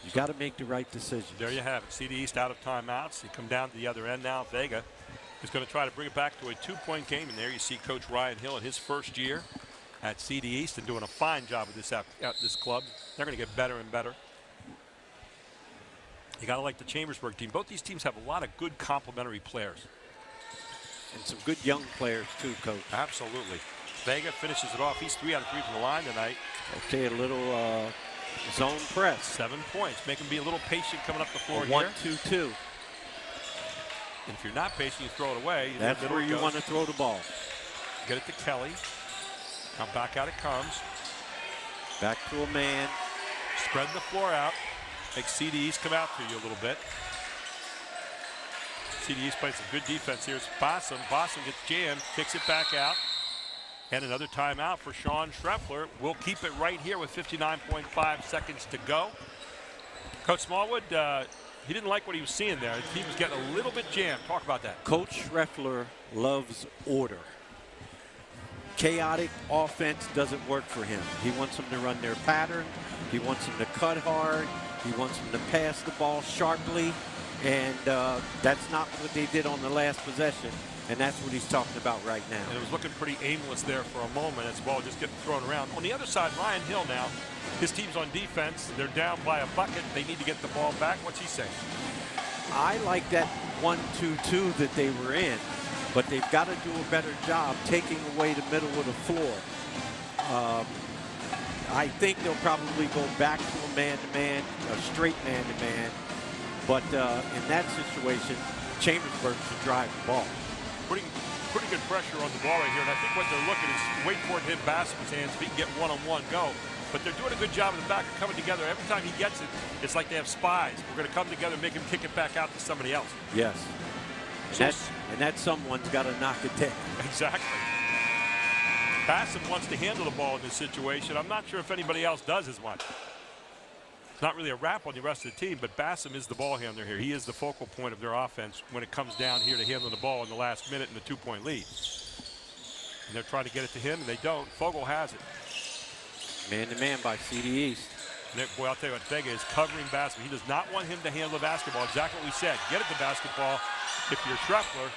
You got to make the right decision. There you have it. CD East out of timeouts. They come down to the other end now. Vega is going to try to bring it back to a 2-point game. And there you see Coach Ryan Hill in his first year at CD East and doing a fine job with this club. They're going to get better and better. You got to like the Chambersburg team. Both these teams have a lot of good complementary players. And some good young players too, Coach. Absolutely. Vega finishes it off. He's 3 out of 3 from the line tonight. Okay, a little zone press. 7 points. Make him be a little patient coming up the floor. 1-2-2. And if you're not patient, you throw it away. That's where you want to throw the ball. Get it to Kelly. Now back out it comes. Back to a man. Spread the floor out. Make CDEs come out to you a little bit. CDEs playing some good defense here. It's Bossum. Bossum gets jammed, kicks it back out. And another timeout for Sean Treffler. We'll keep it right here with 59.5 seconds to go. Coach Smallwood, he didn't like what he was seeing there. He was getting a little bit jammed. Talk about that. Coach Treffler loves order. Chaotic offense doesn't work for him. He wants them to run their pattern. He wants them to cut hard. He wants them to pass the ball sharply. And that's not what they did on the last possession. And that's what he's talking about right now. And it was looking pretty aimless there for a moment as the ball just getting thrown around. On the other side, Ryan Hill now, his team's on defense. They're down by a bucket. They need to get the ball back. What's he saying? I like that 1-2-2 that they were in, but they've got to do a better job taking away the middle of the floor. I think they'll probably go back to a man-to-man, a straight man-to-man. But in that situation, Chambersburg should drive the ball. Putting pretty good pressure on the ball right here, and I think what they're looking is wait for it to hit Bassam's hands if he can get one-on-one go. But they're doing a good job in the back of coming together. Every time he gets it, it's like they have spies. We're going to come together and make him kick it back out to somebody else. Yes. And that someone's got to knock it down. Exactly. Bassam wants to handle the ball in this situation. I'm not sure if anybody else does as much. It's not really a wrap on the rest of the team, but Bassam is the ball handler here. He is the focal point of their offense when it comes down here to handling the ball in the last minute in the 2-point lead. And they're trying to get it to him, and they don't. Fogel has it. Man-to-man by CD East. And boy, I'll tell you what, Vega is covering Bassam. He does not want him to handle the basketball. Exactly what we said. Get at the basketball. If you're Treffler,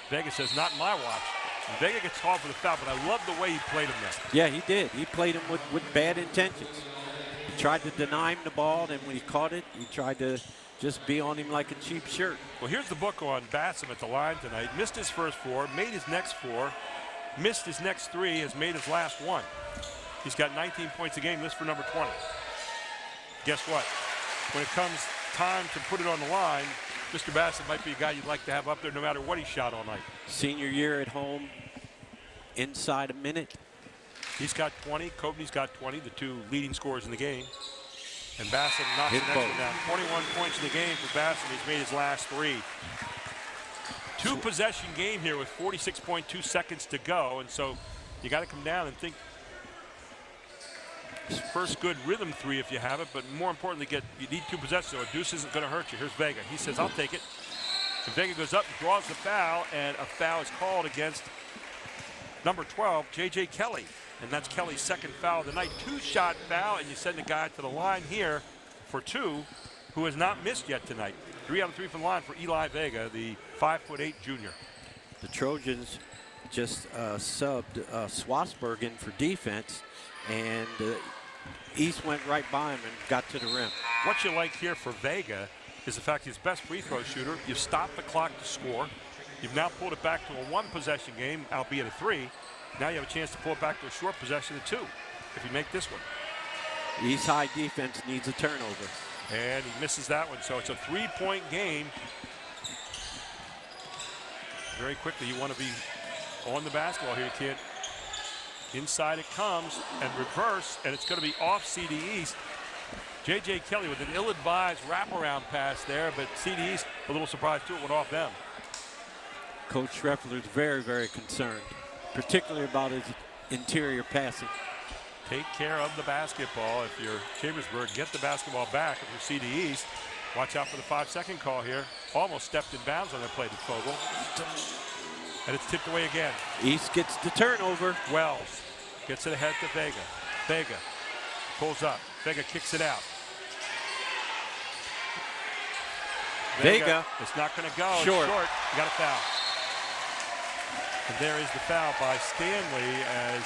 Vega says, not my watch. And Vega gets called for the foul, but I love the way he played him there. Yeah, he did. He played him with bad intentions. He tried to deny him the ball, and when he caught it, he tried to just be on him like a cheap shirt. Well, here's the book on Bassam at the line tonight. Missed his first 4, made his next 4, missed his next 3, has made his last 1. He's got 19 points a game, this for number 20. Guess what? When it comes time to put it on the line, Mr. Bassam might be a guy you'd like to have up there no matter what he shot all night. Senior year at home, inside a minute. He's got 20. Coveney's got 20, the 2 leading scorers in the game. And Bassam knocks the next one down. 21 points in the game for Bassam. He's made his last 3. 2-possession game here with 46.2 seconds to go. And so you got to come down and think first good rhythm 3 if you have it, but more importantly, you need 2 possessions, so a deuce isn't going to hurt you. Here's Vega. He says, I'll take it. And Vega goes up and draws the foul, and a foul is called against number 12, J.J. Kelly. And that's Kelly's second foul of the night. 2-shot foul, and you send the guy to the line here for 2, who has not missed yet tonight. 3 out of 3 from the line for Eli Vega, the 5'8" junior. The Trojans just subbed Schwarzberg in for defense, and East went right by him and got to the rim. What you like here for Vega is the fact he's his best free throw shooter. You've stopped the clock to score. You've now pulled it back to a 1-possession game, albeit a 3. Now you have a chance to pull it back to a short possession of 2 if you make this one. East High defense needs a turnover. And he misses that one, so it's a 3-point game. Very quickly, you want to be on the basketball here. You can't. Inside it comes, and reverse, and it's going to be off CD East. J.J. Kelly with an ill-advised wraparound pass there, but CD East, a little surprised too, it went off them. Coach Schreffler's very, very concerned, particularly about his interior passing. Take care of the basketball. If you're Chambersburg, get the basketball back. If you're CD East, watch out for the 5-second call here. Almost stepped in bounds on that play to Fogel. And it's tipped away again. East gets the turnover. Wells gets it ahead to Vega. Vega pulls up. Vega kicks it out. Vega. It's not going to go. Short. It's short. You got a foul. And there is the foul by Stanley, as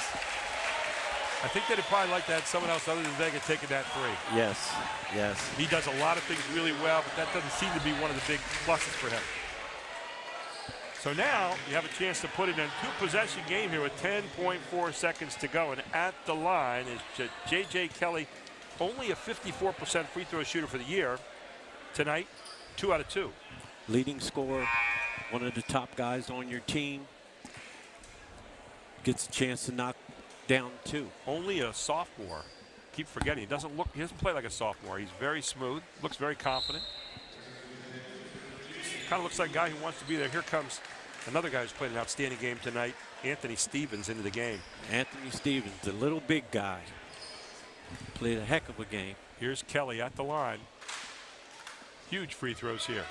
I think they'd probably like to have someone else other than Vega taking that 3. Yes, yes. He does a lot of things really well, but that doesn't seem to be one of the big pluses for him. So now you have a chance to put it in a 2-possession game here with 10.4 seconds to go. And at the line is J.J. Kelly, only a 54% free throw shooter for the year. Tonight, 2 out of 2. Leading scorer, one of the top guys on your team. Gets a chance to knock down 2. Only a sophomore. Keep forgetting, he doesn't play like a sophomore. He's very smooth, looks very confident. Kind of looks like a guy who wants to be there. Here comes another guy who's played an outstanding game tonight, Anthony Stevens, into the game. Anthony Stevens, the little big guy, played a heck of a game. Here's Kelly at the line. Huge free throws here.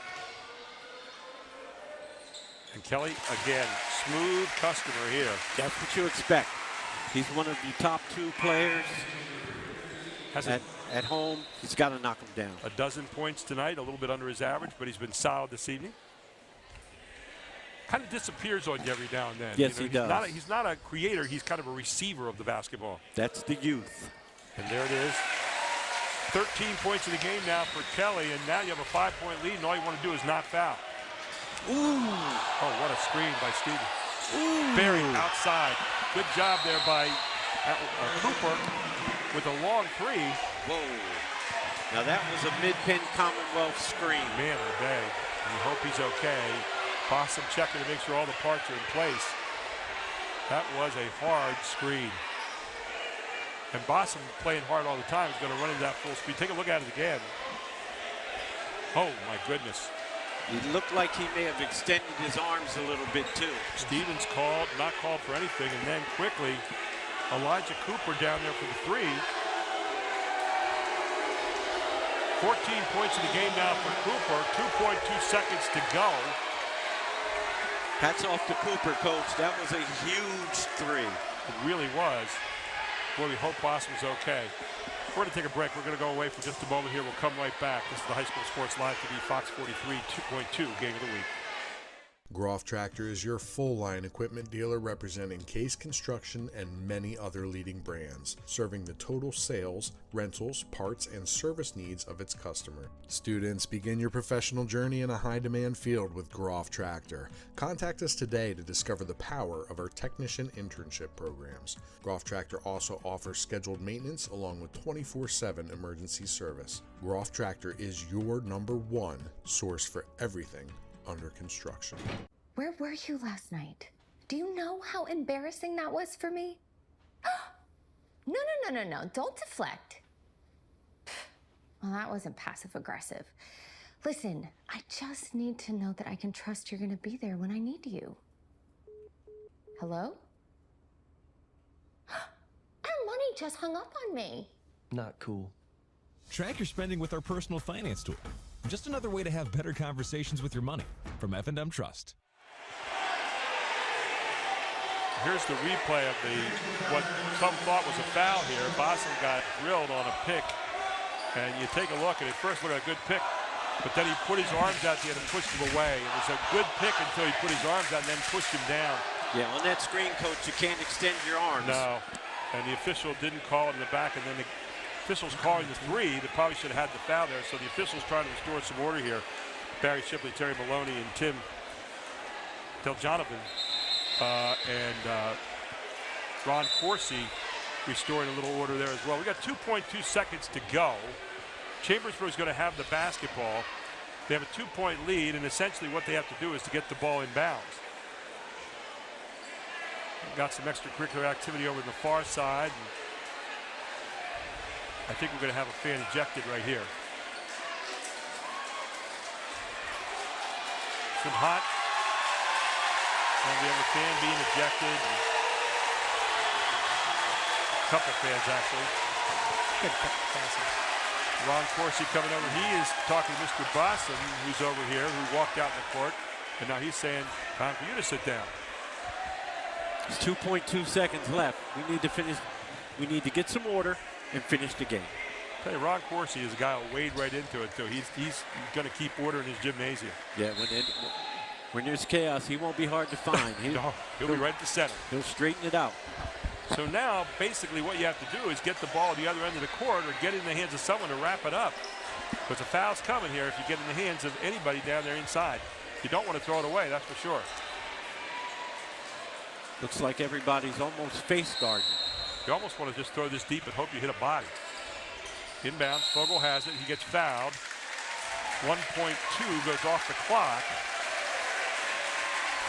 And Kelly, again, smooth customer here. That's what you expect. He's one of the top 2 players at home. He's got to knock him down. A dozen points tonight, a little bit under his average, but he's been solid this evening. Kind of disappears on you every now and then. Yes, he does. He's not a creator. He's kind of a receiver of the basketball. That's the youth. And there it is. 13 points in the game now for Kelly, and now you have a 5-point lead, and all you want to do is not foul. Ooh. Oh, what a screen by Stevens. Ooh. Buried outside. Good job there by Cooper with a long 3. Whoa. Now that was a mid-pin Commonwealth screen. Man of the day. We hope he's okay. Bossum checking to make sure all the parts are in place. That was a hard screen. And Bossum playing hard all the time is going to run into that full speed. Take a look at it again. Oh, my goodness. He looked like he may have extended his arms a little bit, too. Stevens not called for anything, and then quickly, Elijah Cooper down there for the 3. 14 points in the game now for Cooper. 2.2 seconds to go. Hats off to Cooper, Coach. That was a huge 3. It really was. Boy, we hope Bossum's okay. We're going to take a break. We're going to go away for just a moment here. We'll come right back. This is the High School Sports Live TV, Fox 43, 2.2 Game of the Week. Groff Tractor is your full-line equipment dealer representing Case Construction and many other leading brands, serving the total sales, rentals, parts, and service needs of its customer. Students, begin your professional journey in a high-demand field with Groff Tractor. Contact us today to discover the power of our technician internship programs. Groff Tractor also offers scheduled maintenance along with 24/7 emergency service. Groff Tractor is your #1 source for everything under construction. Where were you last night? Do you know how embarrassing that was for me? No. Don't deflect. Well, that wasn't passive aggressive. Listen, I just need to know that I can trust you're going to be there when I need you. Hello? Our money just hung up on me. Not cool. Track your spending with our personal finance tool. Just another way to have better conversations with your money from F&M Trust. Here's the replay of what some thought was a foul here. Bossum got drilled on a pick, and you take a look, and at first looked like a good pick, but then he put his arms out there and pushed him away. It was a good pick until he put his arms out and then pushed him down. Yeah, on that screen, Coach, you can't extend your arms. No, and the official didn't call it in the back, and then the officials calling the three. They probably should have had the foul there. So the officials trying to restore some order here. Barry Shipley, Terry Maloney, and Tim Deljonovan and Ron Corsi restoring a little order there as well. We got 2.2 seconds to go. Chambersburg's going to have the basketball. They have a 2-point lead, and essentially what they have to do is to get the ball in bounds. Got some extracurricular activity over the far side. And I think we're going to have a fan ejected right here. Some hot. And we have a fan being ejected. A couple fans, actually. Good passes. Ron Corsi coming over. He is talking to Mr. Bosson, who's over here, who walked out in the court. And now he's saying, time for you to sit down. It's 2.2 seconds left. We need to finish. We need to get some order and finish the game. Hey, Ron Corsi is a guy who wade right into it, so he's going to keep order in his gymnasium. Yeah, when there's chaos, he won't be hard to find. He'll be right at the center. He'll straighten it out. So now, basically, what you have to do is get the ball at the other end of the court or get it in the hands of someone to wrap it up. Because a foul's coming here if you get in the hands of anybody down there inside. You don't want to throw it away, that's for sure. Looks like everybody's almost face guarding. You almost want to just throw this deep and hope you hit a body. Inbounds, Fogle has it, he gets fouled. 1.2 goes off the clock.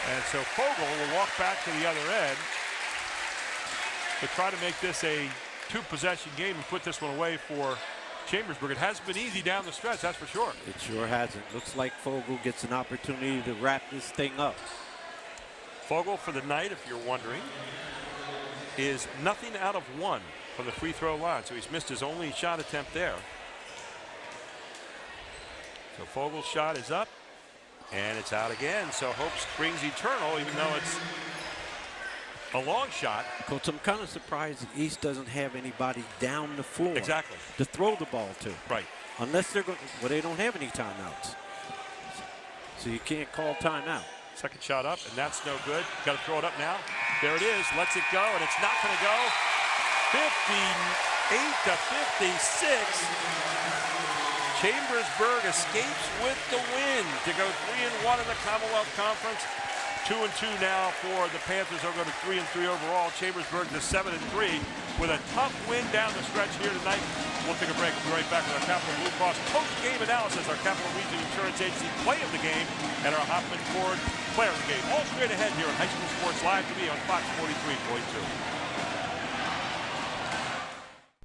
And so Fogle will walk back to the other end to try to make this a two-possession game and put this one away for Chambersburg. It hasn't been easy down the stretch, that's for sure. It sure hasn't. Looks like Fogle gets an opportunity to wrap this thing up. Fogle for the night, if you're wondering, is nothing out of 1 from the free throw line. So he's missed his only shot attempt there. So Fogle's shot is up and it's out again. So hope springs eternal, even though it's a long shot. Coach, I'm kind of surprised East doesn't have anybody down the floor. Exactly. To throw the ball to. Right. Unless they're going, well, they don't have any timeouts. So you can't call timeout. Second shot up, and that's no good. Got to throw it up now. There it is. Lets it go, and it's not going to go. 58 to 56. Chambersburg escapes with the win to go 3-1 in the Commonwealth Conference. 2-2 now for the Panthers. They're going to 3-3 overall. Chambersburg to 7-3 with a tough win down the stretch here tonight. We'll take a break. We'll be right back with our Capital Blue Cross post-game analysis, our Capital Region Insurance Agency play of the game, and our Hoffman Ford player of the game. All straight ahead here on High School Sports Live TV on Fox 43.2.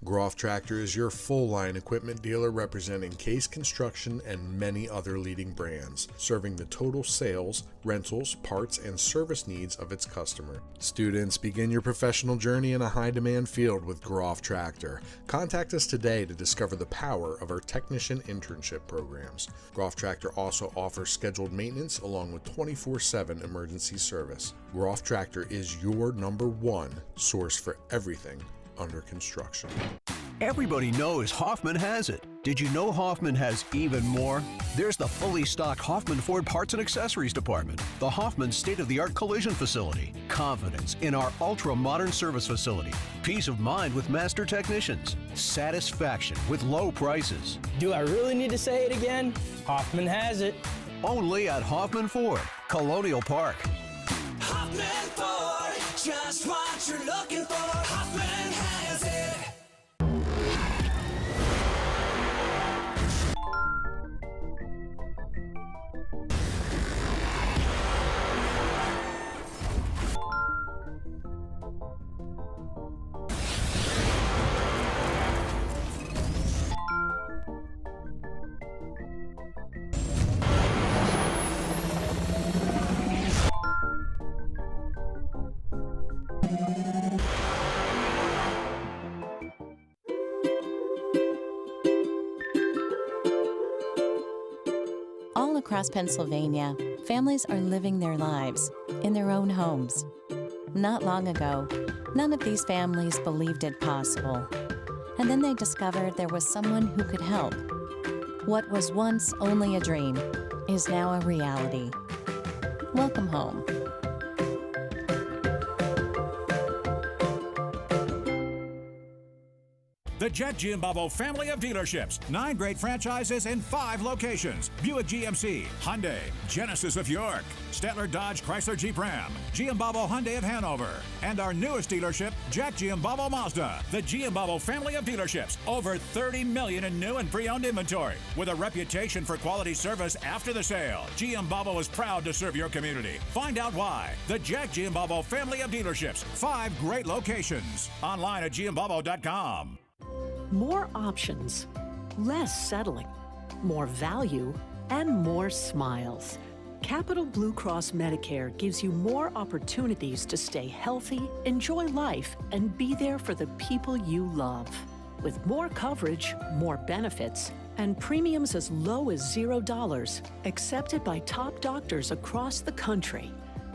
Groff Tractor is your full-line equipment dealer representing Case Construction and many other leading brands, serving the total sales, rentals, parts, and service needs of its customer. Students, begin your professional journey in a high-demand field with Groff Tractor. Contact us today to discover the power of our technician internship programs. Groff Tractor also offers scheduled maintenance along with 24/7 emergency service. Groff Tractor is your #1 source for everything under construction. Everybody knows Hoffman has it. Did you know Hoffman has even more? There's the fully stocked Hoffman Ford Parts and Accessories Department, the Hoffman state-of-the-art collision facility, confidence in our ultra-modern service facility, peace of mind with master technicians, satisfaction with low prices. Do I really need to say it again? Hoffman has it. Only at Hoffman Ford, Colonial Park. Hoffman Ford, just what you're looking for. Hoffman has it. All across Pennsylvania, families are living their lives in their own homes. Not long ago, none of these families believed it possible. And then they discovered there was someone who could help. What was once only a dream is now a reality. Welcome home. The The Jack Giambalvo family of dealerships. 9 great franchises in 5 locations. Buick GMC, Hyundai, Genesis of York, Stettler Dodge Chrysler Jeep Ram, Giambalvo Hyundai of Hanover, and our newest dealership, Jack Giambalvo Mazda. The Giambalvo family of dealerships. Over 30 million in new and pre-owned inventory. With a reputation for quality service after the sale, Giambalvo is proud to serve your community. Find out why. The Jack Giambalvo family of dealerships. 5 great locations. Online at giambalvo.com. More options, less settling, more value, and more smiles. Capital Blue Cross Medicare gives you more opportunities to stay healthy, enjoy life, and be there for the people you love. With more coverage, more benefits, and premiums as low as $0, accepted by top doctors across the country.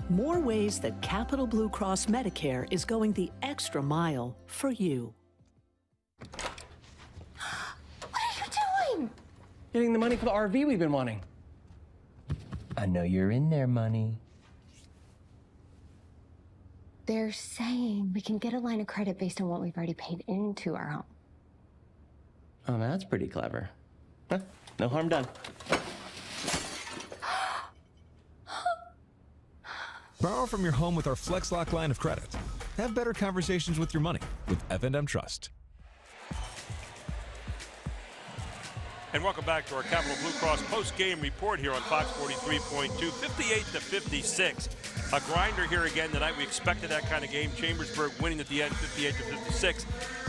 More ways that Capital Blue Cross Medicare is going the extra mile for you. What are you doing? Getting the money for the RV we've been wanting. I know you're in there, money. They're saying we can get a line of credit based on what we've already paid into our home. Oh, that's pretty clever. Huh? No harm done. Borrow from your home with our FlexLock line of credit. Have better conversations with your money with F&M Trust. And welcome back to our Capital Blue Cross post-game report here on Fox 43.2, 58-56. A grinder here again tonight. We expected that kind of game. Chambersburg winning at the end, 58-56.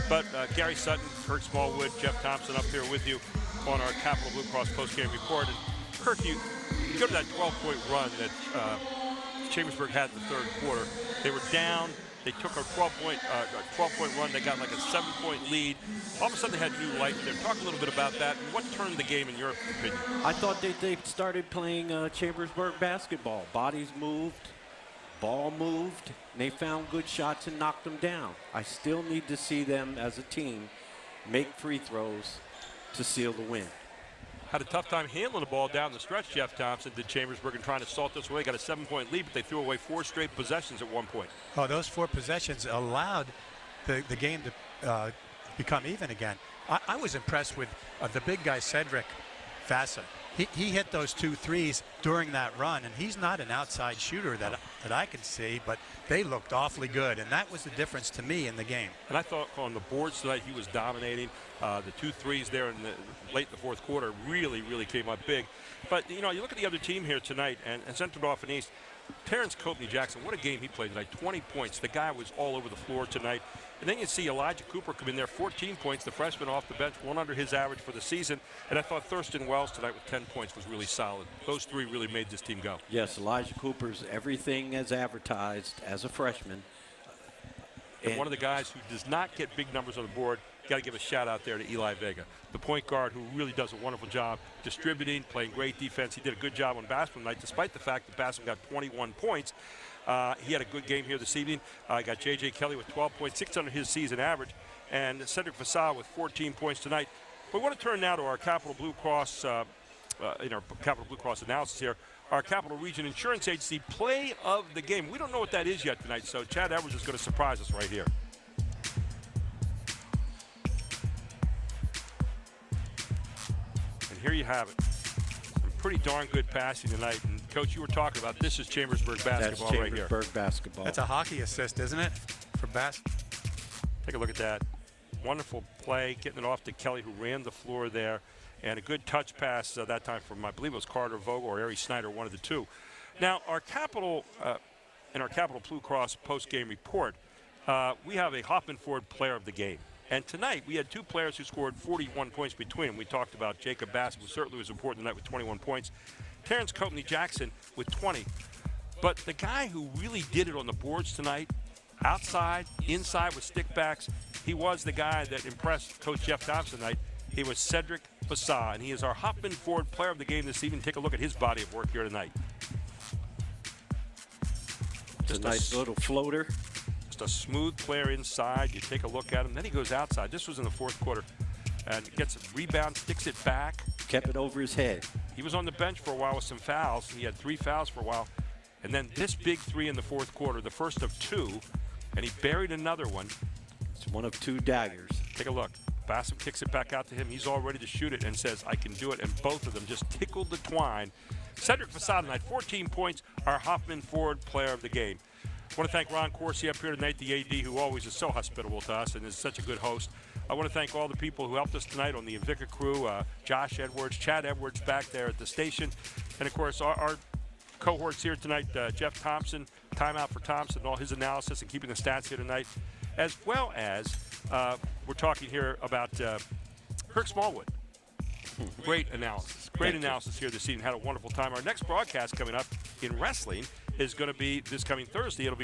But Gary Sutton, Kirk Smallwood, Jeff Thompson up here with you on our Capital Blue Cross post-game report. And Kirk, you go to that 12-point run that Chambersburg had in the third quarter. They were down. They took a 12-point run. They got like a 7-point lead. All of a sudden, they had new life there. Talk a little bit about that. And what turned the game, in your opinion? I thought they started playing Chambersburg basketball. Bodies moved, ball moved, and they found good shots and knocked them down. I still need to see them as a team make free throws to seal the win. Had a tough time handling the ball down the stretch, Jeff Thompson did Chambersburg, and trying to salt this away. Got a 7-point lead, but they threw away 4 straight possessions at one point. Oh, those 4 possessions allowed the game to become even again. I was impressed with the big guy, Cedric Fassa. He hit those 2 threes during that run, and he's not an outside shooter that I can see, but they looked awfully good, and that was the difference to me in the game. And I thought on the boards tonight he was dominating. The 2 threes there in late in the fourth quarter really came up big. But, you know, you look at the other team here tonight, and Central Dauphin East, Terrence Copeney-Jackson, what a game he played tonight. 20 points. The guy was all over the floor tonight. And then you see Elijah Cooper come in there, 14 points, the freshman off the bench, 1 under his average for the season. And I thought Thurston Wells tonight with 10 points was really solid. Those 3 really made this team go. Yes, Elijah Cooper's everything as advertised as a freshman. And one of the guys who does not get big numbers on the board, got to give a shout out there to Eli Vega, the point guard who really does a wonderful job distributing, playing great defense. He did a good job on Bassam tonight, despite the fact that Bassam got 21 points. He had a good game here this evening. Got J.J. Kelly with 12 points, 6 under his season average, and Cedric Fassa with 14 points tonight. We want to turn now to our Capital Blue Cross, in our Capital Blue Cross analysis here, our Capital Region Insurance Agency play of the game. We don't know what that is yet tonight, so Chad Edwards is going to surprise us right here. And here you have it. Some pretty darn good passing tonight. And Coach, you were talking about this is Chambersburg basketball right here. That's Chambersburg basketball. That's a hockey assist, isn't it, for Bass? Take a look at that. Wonderful play, getting it off to Kelly, who ran the floor there. And a good touch pass that time from, I believe it was Carter Vogel or Ari Snyder, one of the 2. Now, our Capital, in our Capital Blue Cross post-game report, we have a Hoffman Ford player of the game. And tonight, we had 2 players who scored 41 points between them. We talked about Jacob Bass, who certainly was important tonight with 21 points. Terrence Copeney-Jackson with 20. But the guy who really did it on the boards tonight, outside, inside with stickbacks, he was the guy that impressed Coach Jeff Thompson tonight. He was Cedric Fassa, and he is our Hoffman Ford player of the game this evening. Take a look at his body of work here tonight. Just a nice little floater. Just a smooth player inside. You take a look at him. Then he goes outside. This was in the fourth quarter. And gets a rebound, sticks it back. Kept it over his head. He was on the bench for a while with some fouls. He had 3 fouls for a while. And then this big 3 in the fourth quarter, the first of 2. And he buried another one. It's one of 2 daggers. Take a look. Bassam kicks it back out to him. He's all ready to shoot it and says, I can do it. And both of them just tickled the twine. Cedric Fasada tonight, 14 points, our Hoffman Ford player of the game. I want to thank Ron Corsi up here tonight, the AD, who always is so hospitable to us and is such a good host. I want to thank all the people who helped us tonight on the Invicta crew, Josh Edwards, Chad Edwards back there at the station. And, of course, our cohorts here tonight, Jeff Thompson, Timeout for Thompson, and all his analysis and keeping the stats here tonight, as well as we're talking here about Kirk Smallwood. Great analysis. Great analysis here this evening. Had a wonderful time. Our next broadcast coming up in wrestling is going to be this coming Thursday. It'll be